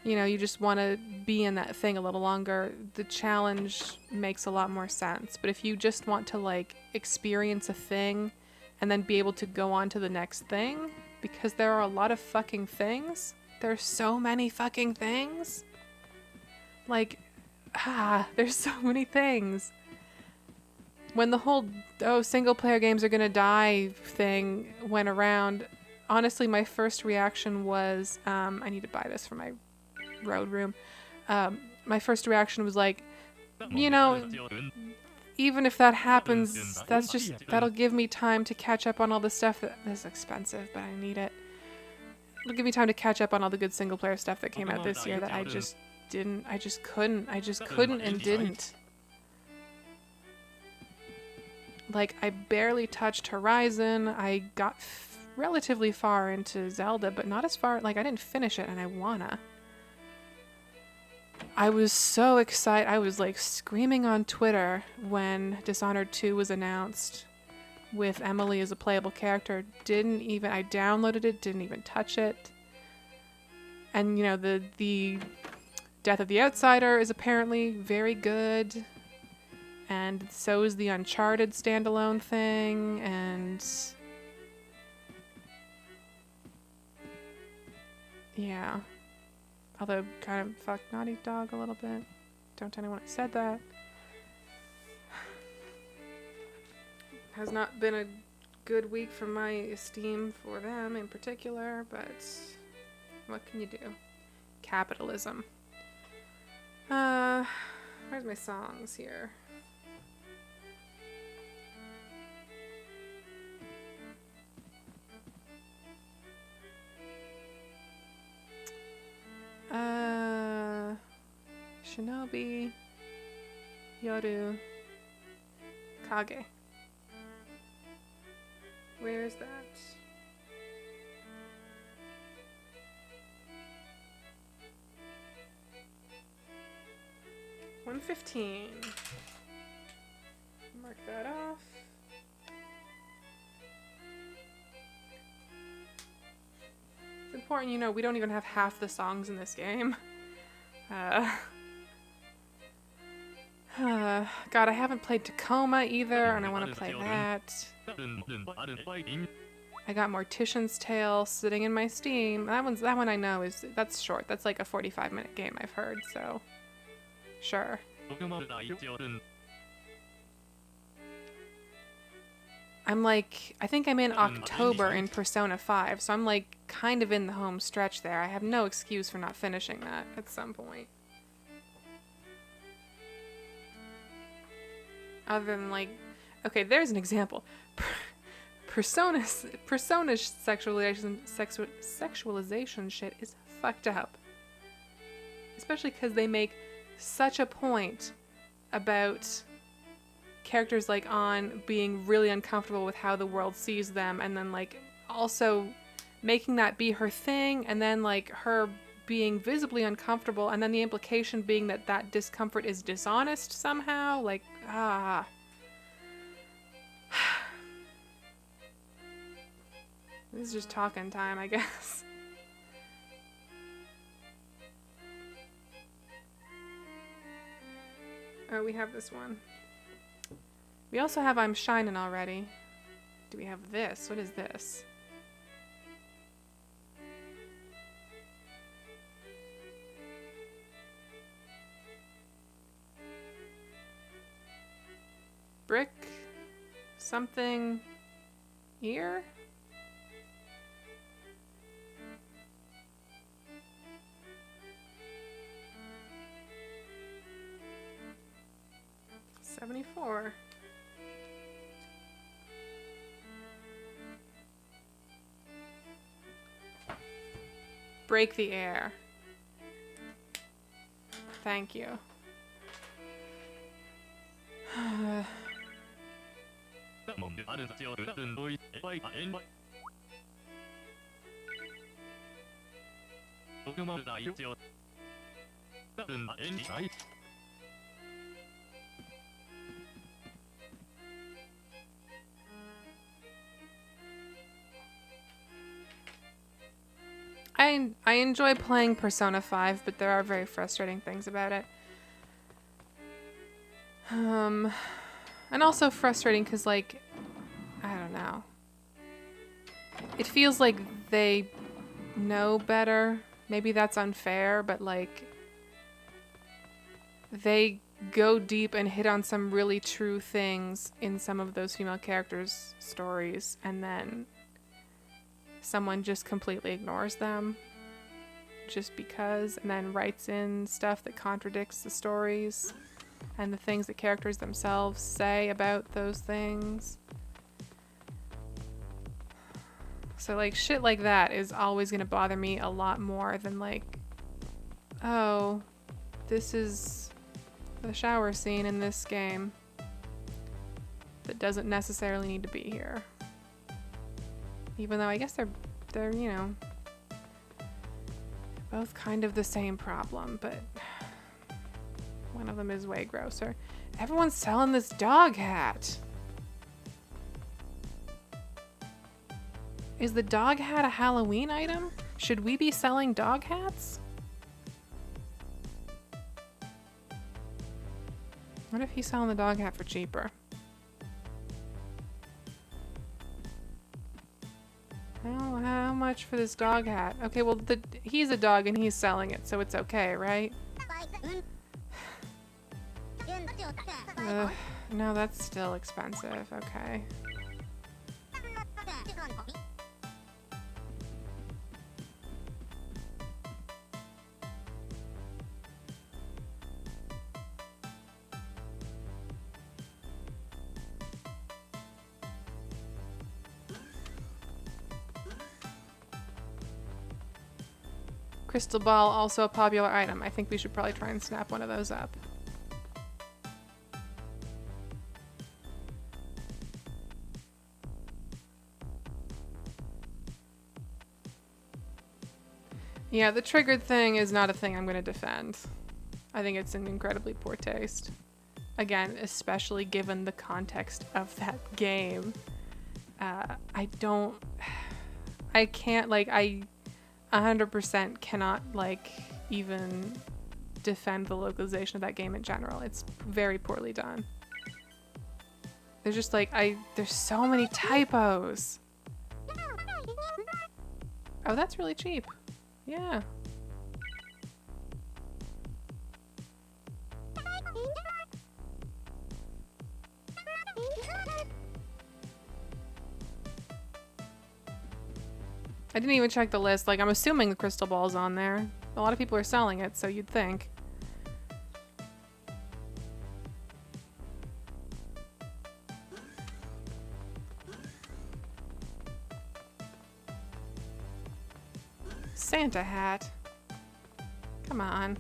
you know, you just want to be in that thing a little longer, the challenge makes a lot more sense. But if you just want to like experience a thing and then be able to go on to the next thing, because there are a lot of fucking things. There's so many fucking things. Like, there's so many things. When the whole, single player games are gonna die thing went around, honestly, my first reaction was, I need to buy this for my road room. My first reaction was like, you know, even if that happens, that'll give me time to catch up on all the stuff that is expensive, but I need it. It'll give me time to catch up on all the good single player stuff that came out this year that I just couldn't and didn't. Like, I barely touched Horizon. I got relatively far into Zelda, but not as far, like, I didn't finish it and I wanna. I was so excited. I was like screaming on Twitter when Dishonored 2 was announced with Emily as a playable character. I downloaded it, didn't even touch it. And you know, the Death of the Outsider is apparently very good. And so is the Uncharted standalone thing, and yeah. Although, kind of fuck Naughty Dog a little bit. Don't tell anyone I said that. Has not been a good week for my esteem for them in particular, but what can you do? Capitalism. Where's my songs here? Shinobi, Yoru, Kage. Where's that? $115. Mark that off. It's important, you know, we don't even have half the songs in this game. God, I haven't played Tacoma either, and I want to play that. I got Mortician's Tale sitting in my Steam. That one I know that's short. That's like a 45-minute game, I've heard, so sure. I'm like, I think I'm in October in Persona 5, so I'm like kind of in the home stretch there. I have no excuse for not finishing that at some point. Other than like, okay, there's an example. Persona's sexualization shit is fucked up. Especially because they make such a point about characters like Ann being really uncomfortable with how the world sees them, and then like also making that be her thing, and then like her being visibly uncomfortable, and then the implication being that that discomfort is dishonest somehow. Like, this is just talking time, I guess. Oh, we have this one. We also have I'm Shining already. Do we have this? What is this? Brick something here? $74. Break the Air. Thank you. I enjoy playing Persona 5, but there are very frustrating things about it. And also frustrating because, like, I don't know. It feels like they know better. Maybe that's unfair, but, like, they go deep and hit on some really true things in some of those female characters' stories, and then someone just completely ignores them just because, and then writes in stuff that contradicts the stories and the things that characters themselves say about those things. So, like, shit like that is always going to bother me a lot more than, like, oh, this is the shower scene in this game that doesn't necessarily need to be here. Even though I guess they're, you know, both kind of the same problem, but one of them is way grosser. Everyone's selling this dog hat. Is the dog hat a Halloween item? Should we be selling dog hats? What if he's selling the dog hat for cheaper? How much for this dog hat? Okay, well, he's a dog and he's selling it, so it's okay, right? No, that's still expensive. Okay. Crystal ball, also a popular item. I think we should probably try and snap one of those up. Yeah, the triggered thing is not a thing I'm going to defend. I think it's in incredibly poor taste. Again, especially given the context of that game. I can't, like, I 100% cannot, like, even defend the localization of that game in general. It's very poorly done. There's just, like, there's so many typos. Oh, that's really cheap. Yeah. I didn't even check the list. Like, I'm assuming the crystal ball's on there. A lot of people are selling it, so you'd think. Santa hat. Come on.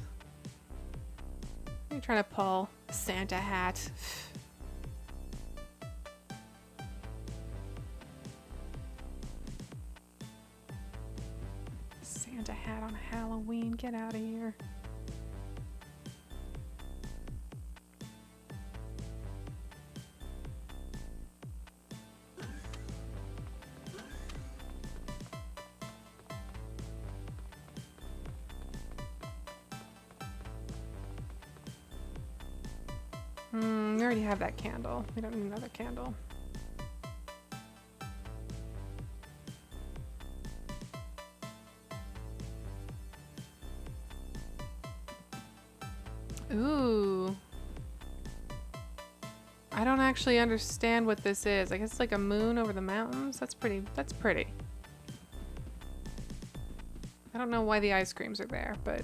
What are you trying to pull? Santa hat. Santa hat on Halloween. Get out of here. We already have that candle. We don't need another candle. Ooh. I don't actually understand what this is. I guess it's like a moon over the mountains. That's pretty. That's pretty. I don't know why the ice creams are there, but...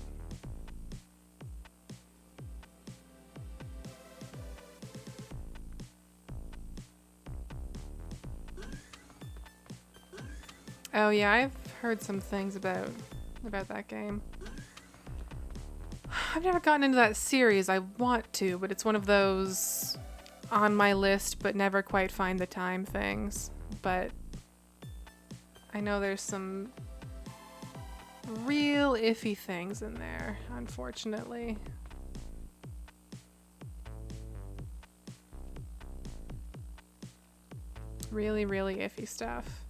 Oh yeah, I've heard some things about that game. I've never gotten into that series. I want to, but it's one of those on my list but never quite find the time things. But I know there's some real iffy things in there, unfortunately. Really, really iffy stuff.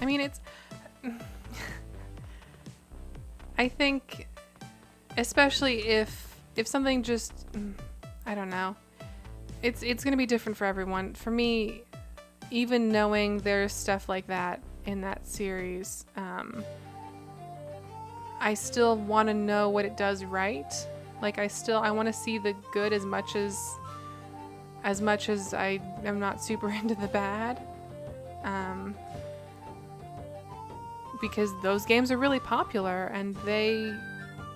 I mean, it's... I think, especially if something just... I don't know. It's going to be different for everyone. For me, even knowing there's stuff like that in that series, I still want to know what it does right. Like, I want to see the good as much as I am not super into the bad. Because those games are really popular and they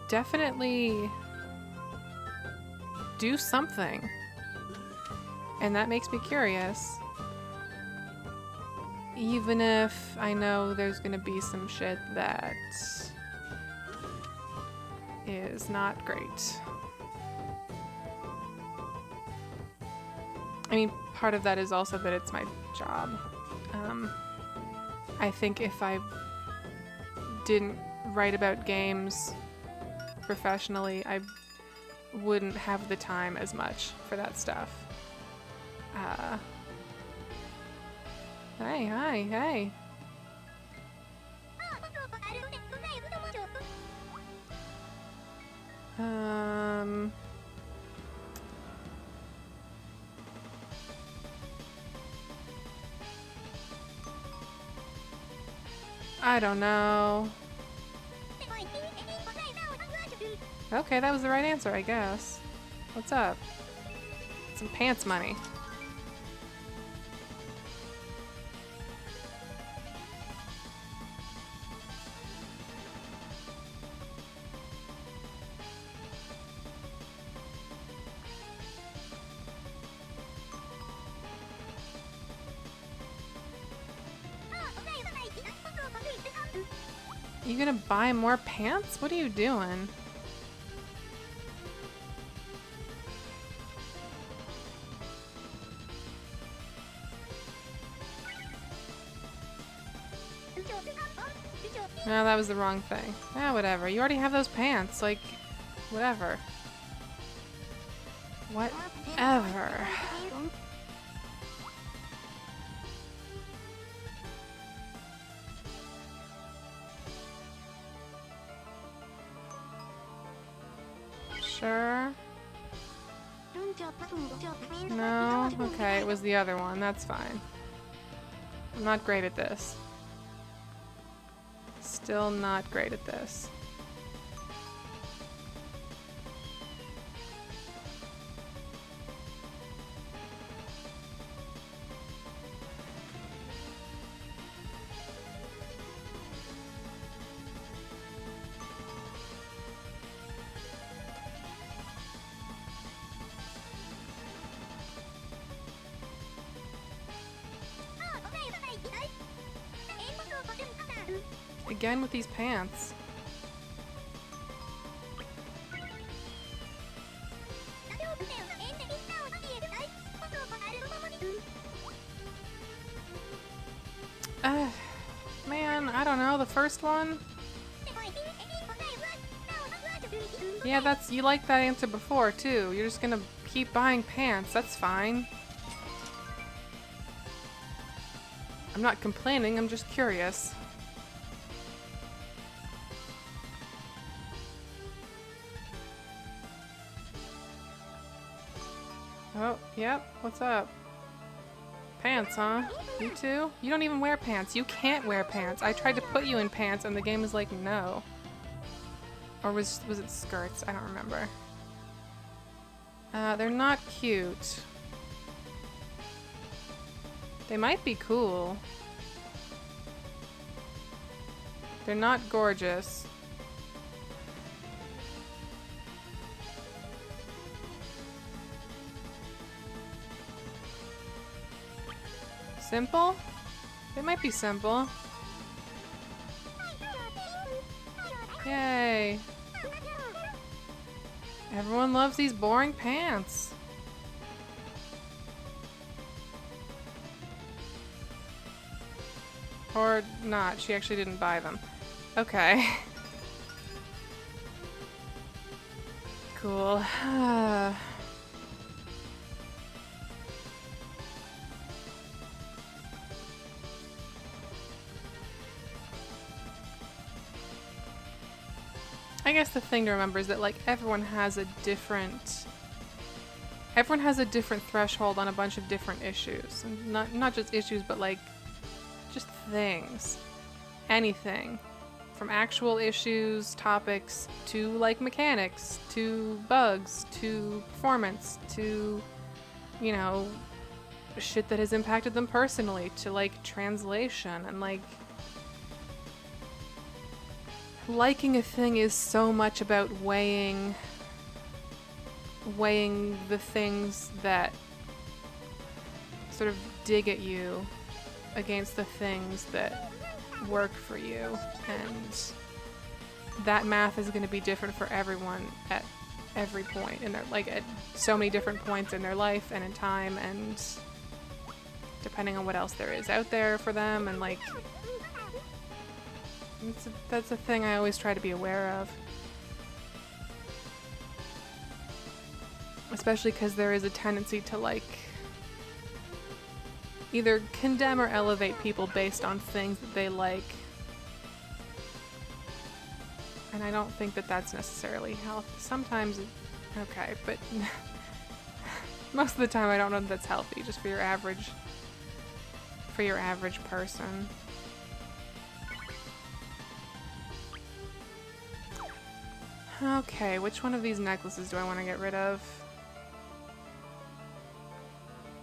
definitely do something. And that makes me curious. Even if I know there's gonna be some shit that is not great. I mean, part of that is also that it's my job. I think if I didn't write about games professionally, I wouldn't have the time as much for that stuff. Hey. I don't know. Okay, that was the right answer, I guess. What's up? Some pants money. You gonna buy more pants? What are you doing? No, that was the wrong thing. Ah, whatever. You already have those pants. Like, whatever. Whatever. Sure. No? Okay, it was the other one. That's fine. I'm not great at this. Still not great at this. Again with these pants. Man, I don't know, the first one? Yeah, you liked that answer before, too. You're just gonna keep buying pants, that's fine. I'm not complaining, I'm just curious. Oh, yep, what's up? Pants, huh? You too? You don't even wear pants. You can't wear pants. I tried to put you in pants and the game was like, no. Or was it skirts? I don't remember. They're not cute. They might be cool. They're not gorgeous. Simple? They might be simple. Yay! Everyone loves these boring pants. Or not, she actually didn't buy them. Okay. Cool. I guess the thing to remember is that, like, everyone has a different threshold on a bunch of different issues. And not just issues, but like just things. Anything. From actual issues, topics, to like mechanics, to bugs, to performance, to, you know, shit that has impacted them personally, to like translation, and like liking a thing is so much about weighing the things that sort of dig at you against the things that work for you, and that math is going to be different for everyone at every point in their, like, at so many different points in their life and in time, and depending on what else there is out there for them, and like that's a thing I always try to be aware of. Especially because there is a tendency to like either condemn or elevate people based on things that they like. And I don't think that that's necessarily healthy. Sometimes, okay, but most of the time I don't know that that's healthy, just for your average person. Okay, which one of these necklaces do I want to get rid of?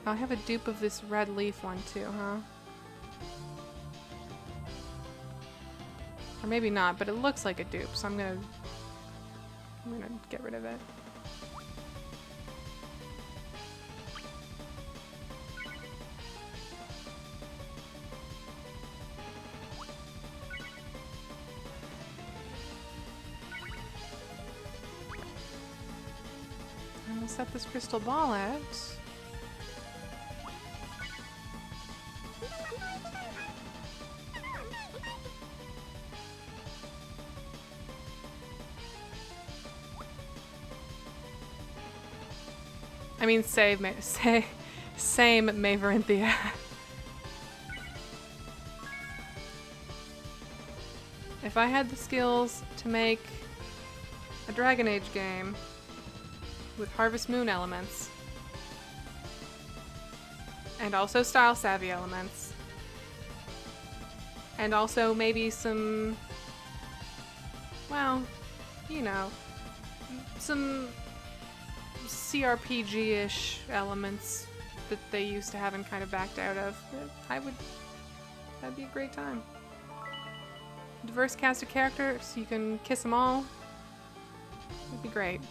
I have a dupe of this red leaf one too, huh? Or maybe not, but it looks like a dupe, so I'm gonna get rid of it. And we'll set this crystal ball out. I mean, same Maverinthia. If I had the skills to make a Dragon Age game with Harvest Moon elements, and also style savvy elements, and also maybe some, well, you know, some CRPG-ish elements that they used to have and kind of backed out of, that'd be a great time. Diverse cast of characters, so you can kiss them all. It'd be great.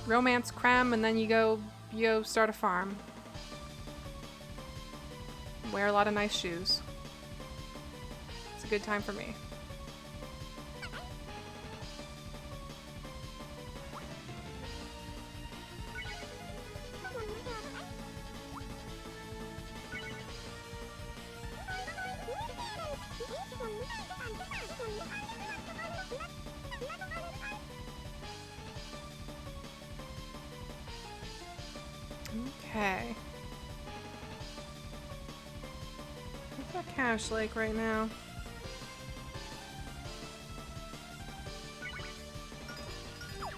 Romance creme, and then you go start a farm. Wear a lot of nice shoes. It's a good time for me. Okay. What's that cash like right now?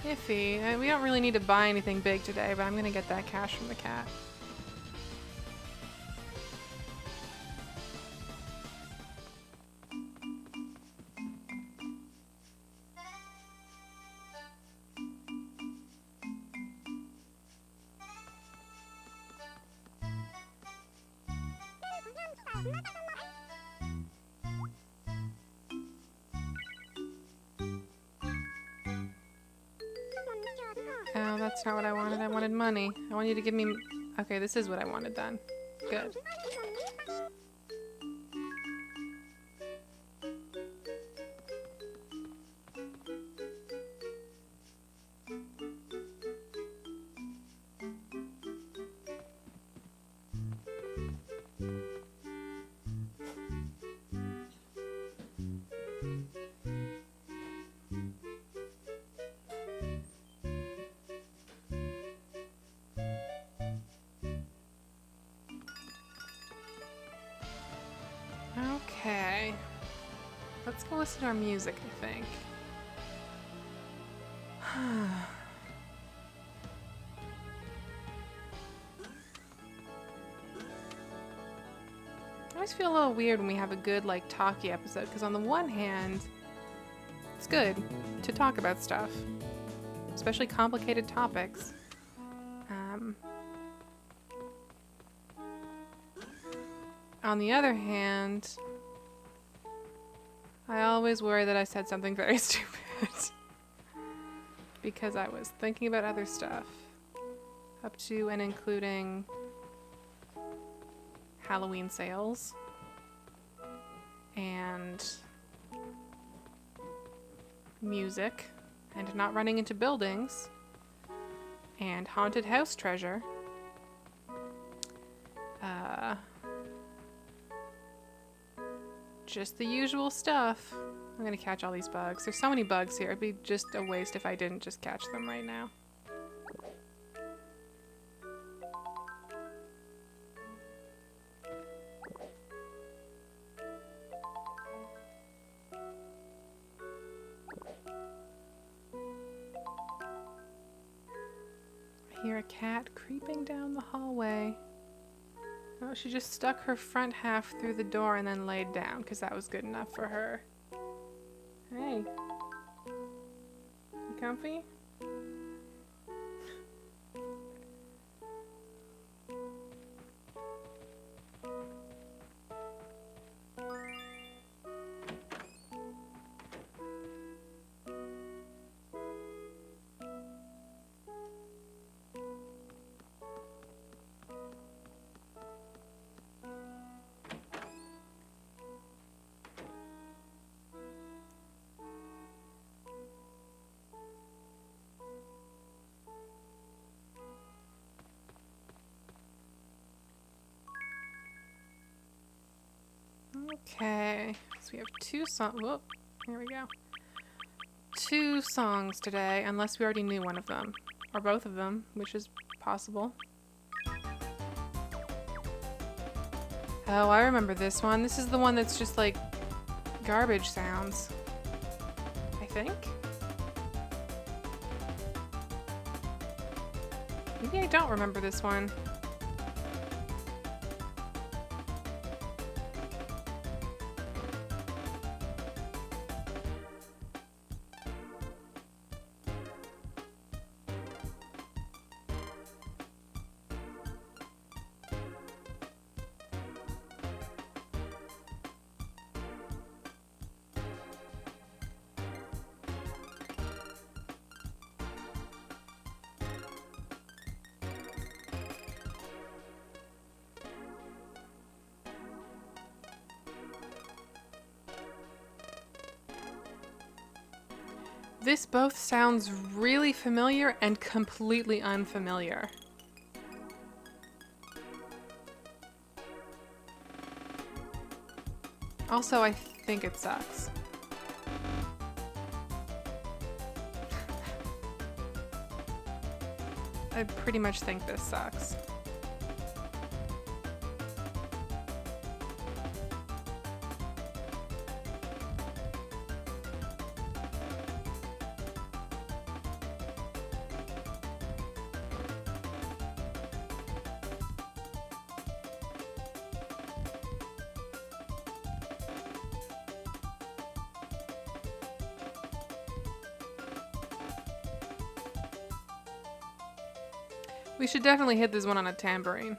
Iffy. We don't really need to buy anything big today, but I'm gonna get that cash from the cat. Oh, that's not what I wanted. I wanted money. I want you to give me... Okay, this is what I wanted then. Good. Let's go listen to our music, I think. I always feel a little weird when we have a good, like, talky episode, because on the one hand, it's good to talk about stuff, especially complicated topics. On the other hand, I always worry that I said something very stupid because I was thinking about other stuff, up to and including Halloween sales and music and not running into buildings and haunted house treasure. Just the usual stuff. I'm gonna catch all these bugs. There's so many bugs here. It'd be just a waste if I didn't just catch them right now. I hear a cat creeping down the hallway. Oh, she just stuck her front half through the door and then laid down, because that was good enough for her. Hey. You comfy? Okay, so we have two songs. Whoop, here we go. Two songs today, unless we already knew one of them, or both of them, which is possible. Oh, I remember this one. This is the one that's just like garbage sounds, I think. Maybe I don't remember this one. This both sounds really familiar and completely unfamiliar. Also, I think it sucks. I pretty much think this sucks. We should definitely hit this one on a tambourine.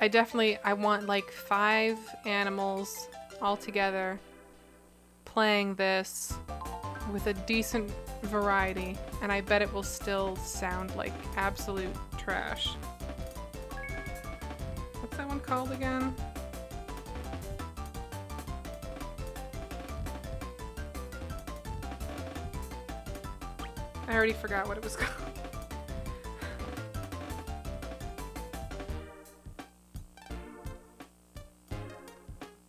I want like 5 animals all together playing this with a decent variety, and I bet it will still sound like absolute trash. What's that one called again? I already forgot what it was called.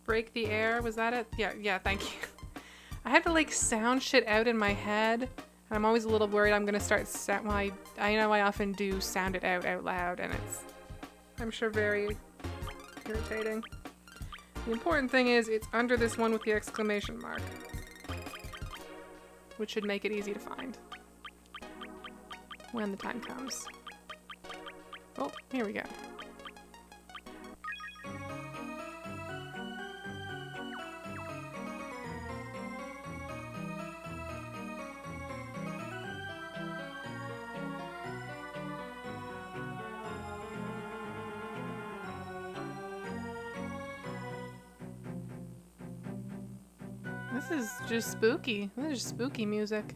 Break the Air, was that it? Yeah, thank you. I have to like sound shit out in my head, and I'm always a little worried I'm gonna start I know I often do sound it out loud, and it's, I'm sure, very irritating. The important thing is it's under this one with the exclamation mark, which should make it easy to find when the time comes. Oh, here we go. This is just spooky. This is just spooky music.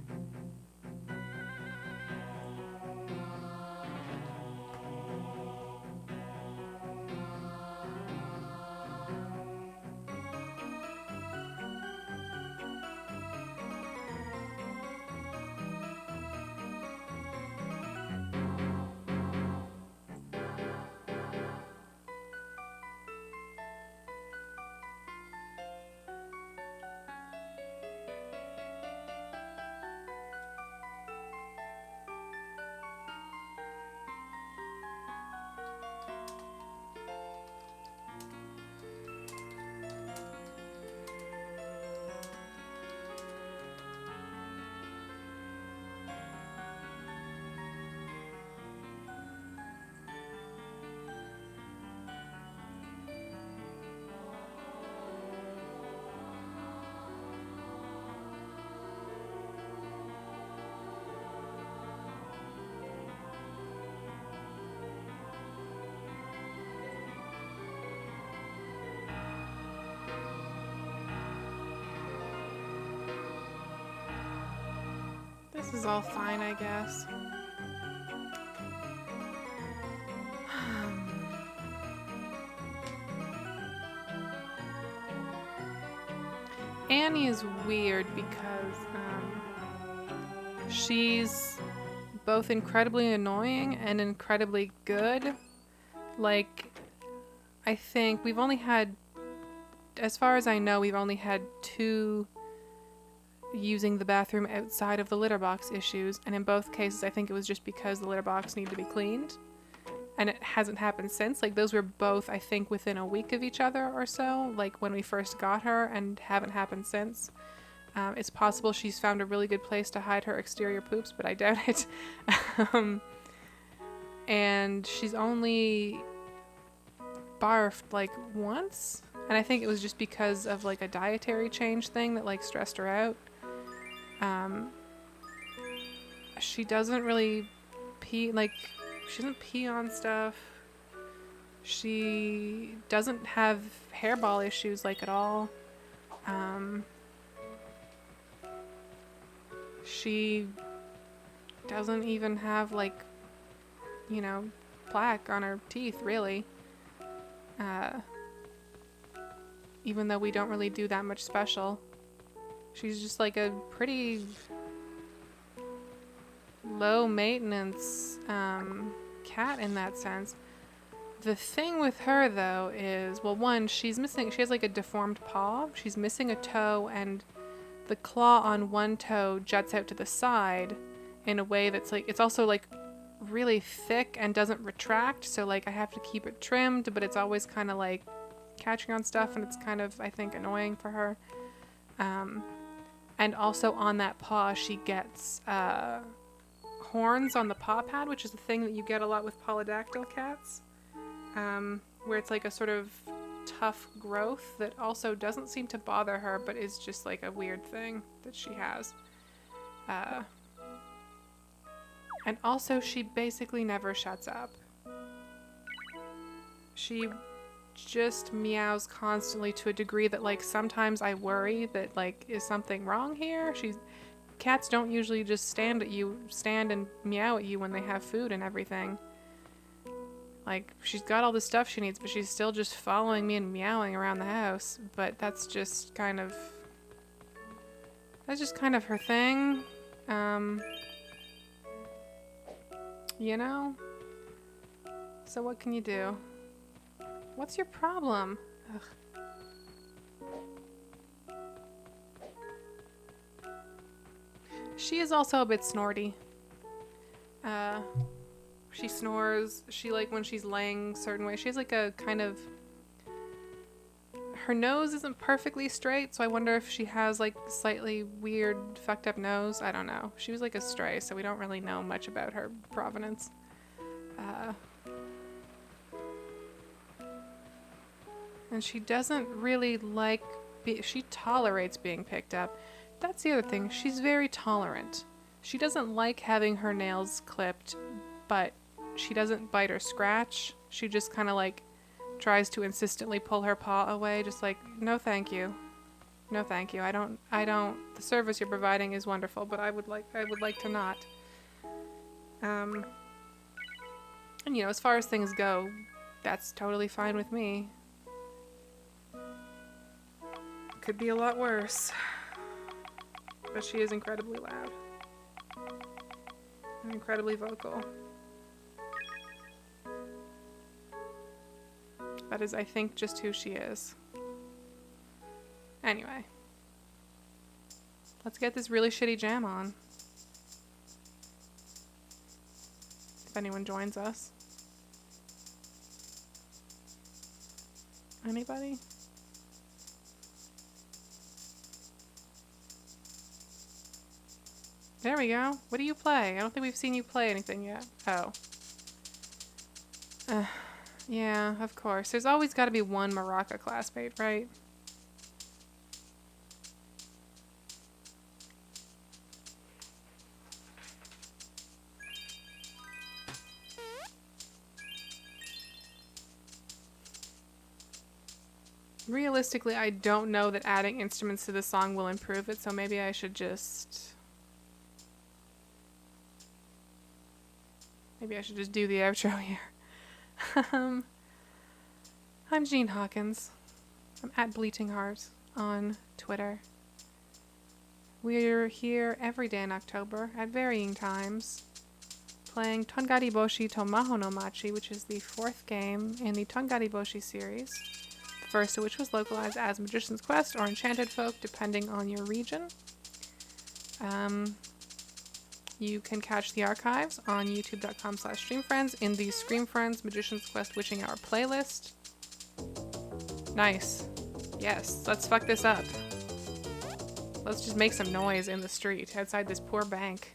This is all fine, I guess. Annie is weird because she's both incredibly annoying and incredibly good. Like, I think we've only had, as far as I know, we've only had 2 using the bathroom outside of the litter box issues, and in both cases I think it was just because the litter box needed to be cleaned, and it hasn't happened since. Like, those were both, I think, within a week of each other or so, like when we first got her, and haven't happened since. It's possible she's found a really good place to hide her exterior poops, but I doubt it. And she's only barfed like once, and I think it was just because of like a dietary change thing that like stressed her out. She doesn't really pee, like, she doesn't pee on stuff. She doesn't have hairball issues, like, at all. She doesn't even have, like, you know, plaque on her teeth, really. Even though we don't really do that much special. She's just like a pretty low maintenance cat in that sense. The thing with her though is, well, one, she has like a deformed paw. She's missing a toe, and the claw on one toe juts out to the side in a way that's like, it's also like really thick and doesn't retract, so like I have to keep it trimmed, but it's always kind of like catching on stuff, and it's kind of, I think, annoying for her. And also on that paw she gets horns on the paw pad, which is a thing that you get a lot with polydactyl cats, where it's like a sort of tough growth that also doesn't seem to bother her, but is just like a weird thing that she has. And also she basically never shuts up. She just meows constantly to a degree that like sometimes I worry that like, is something wrong here? Cats don't usually just stand and meow at you when they have food and everything. Like, she's got all the stuff she needs, but she's still just following me and meowing around the house. But that's just kind of her thing. You know? So what can you do? What's your problem? Ugh. She is also a bit snorty. She snores. She, like, when she's laying certain ways, she has like a kind of, her nose isn't perfectly straight, so I wonder if she has like slightly weird, fucked up nose. I don't know. She was like a stray, so we don't really know much about her provenance. And she doesn't really like, she tolerates being picked up. That's the other thing. She's very tolerant. She doesn't like having her nails clipped, but she doesn't bite or scratch. She just kind of like tries to insistently pull her paw away, just like, no thank you. No thank you. I don't, the service you're providing is wonderful, but I would like to not. And you know, as far as things go, that's totally fine with me. Could be a lot worse. But she is incredibly loud. And incredibly vocal. That is, I think, just who she is. Anyway. Let's get this really shitty jam on. If anyone joins us. Anybody? There we go. What do you play? I don't think we've seen you play anything yet. Oh. Yeah, of course. There's always got to be one Maraca classmate, right? Realistically, I don't know that adding instruments to the song will improve it, so maybe I should just... Maybe I should just do the outro here. I'm Janine Hawkins. I'm at Bleating Heart on Twitter. We're here every day in October at varying times, playing Tongari Boushi to Mahou no Machi, which is the 4th game in the Tongari Boushi series. The first of which was localized as Magician's Quest or Enchanted Folk, depending on your region. You can catch the archives on youtube.com/streamfriends in the Streamfriends Magician's Quest Witching Hour playlist. Nice. Yes, let's fuck this up. Let's just make some noise in the street outside this poor bank.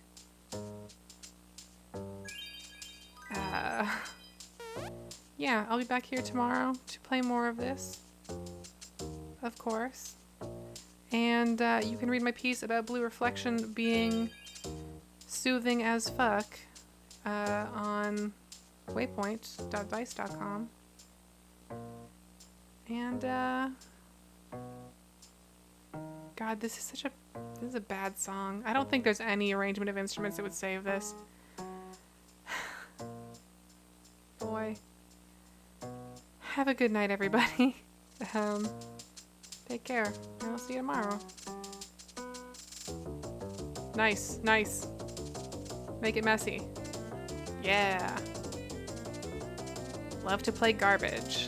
Yeah, I'll be back here tomorrow to play more of this. Of course. And you can read my piece about Blue Reflection being soothing as fuck on waypoint.vice.com. And God, this is a bad song. I don't think there's any arrangement of instruments that would save this. Boy. Have a good night, everybody. Take care. And I'll see you tomorrow. Nice, nice. Make it messy. Yeah. Love to play garbage.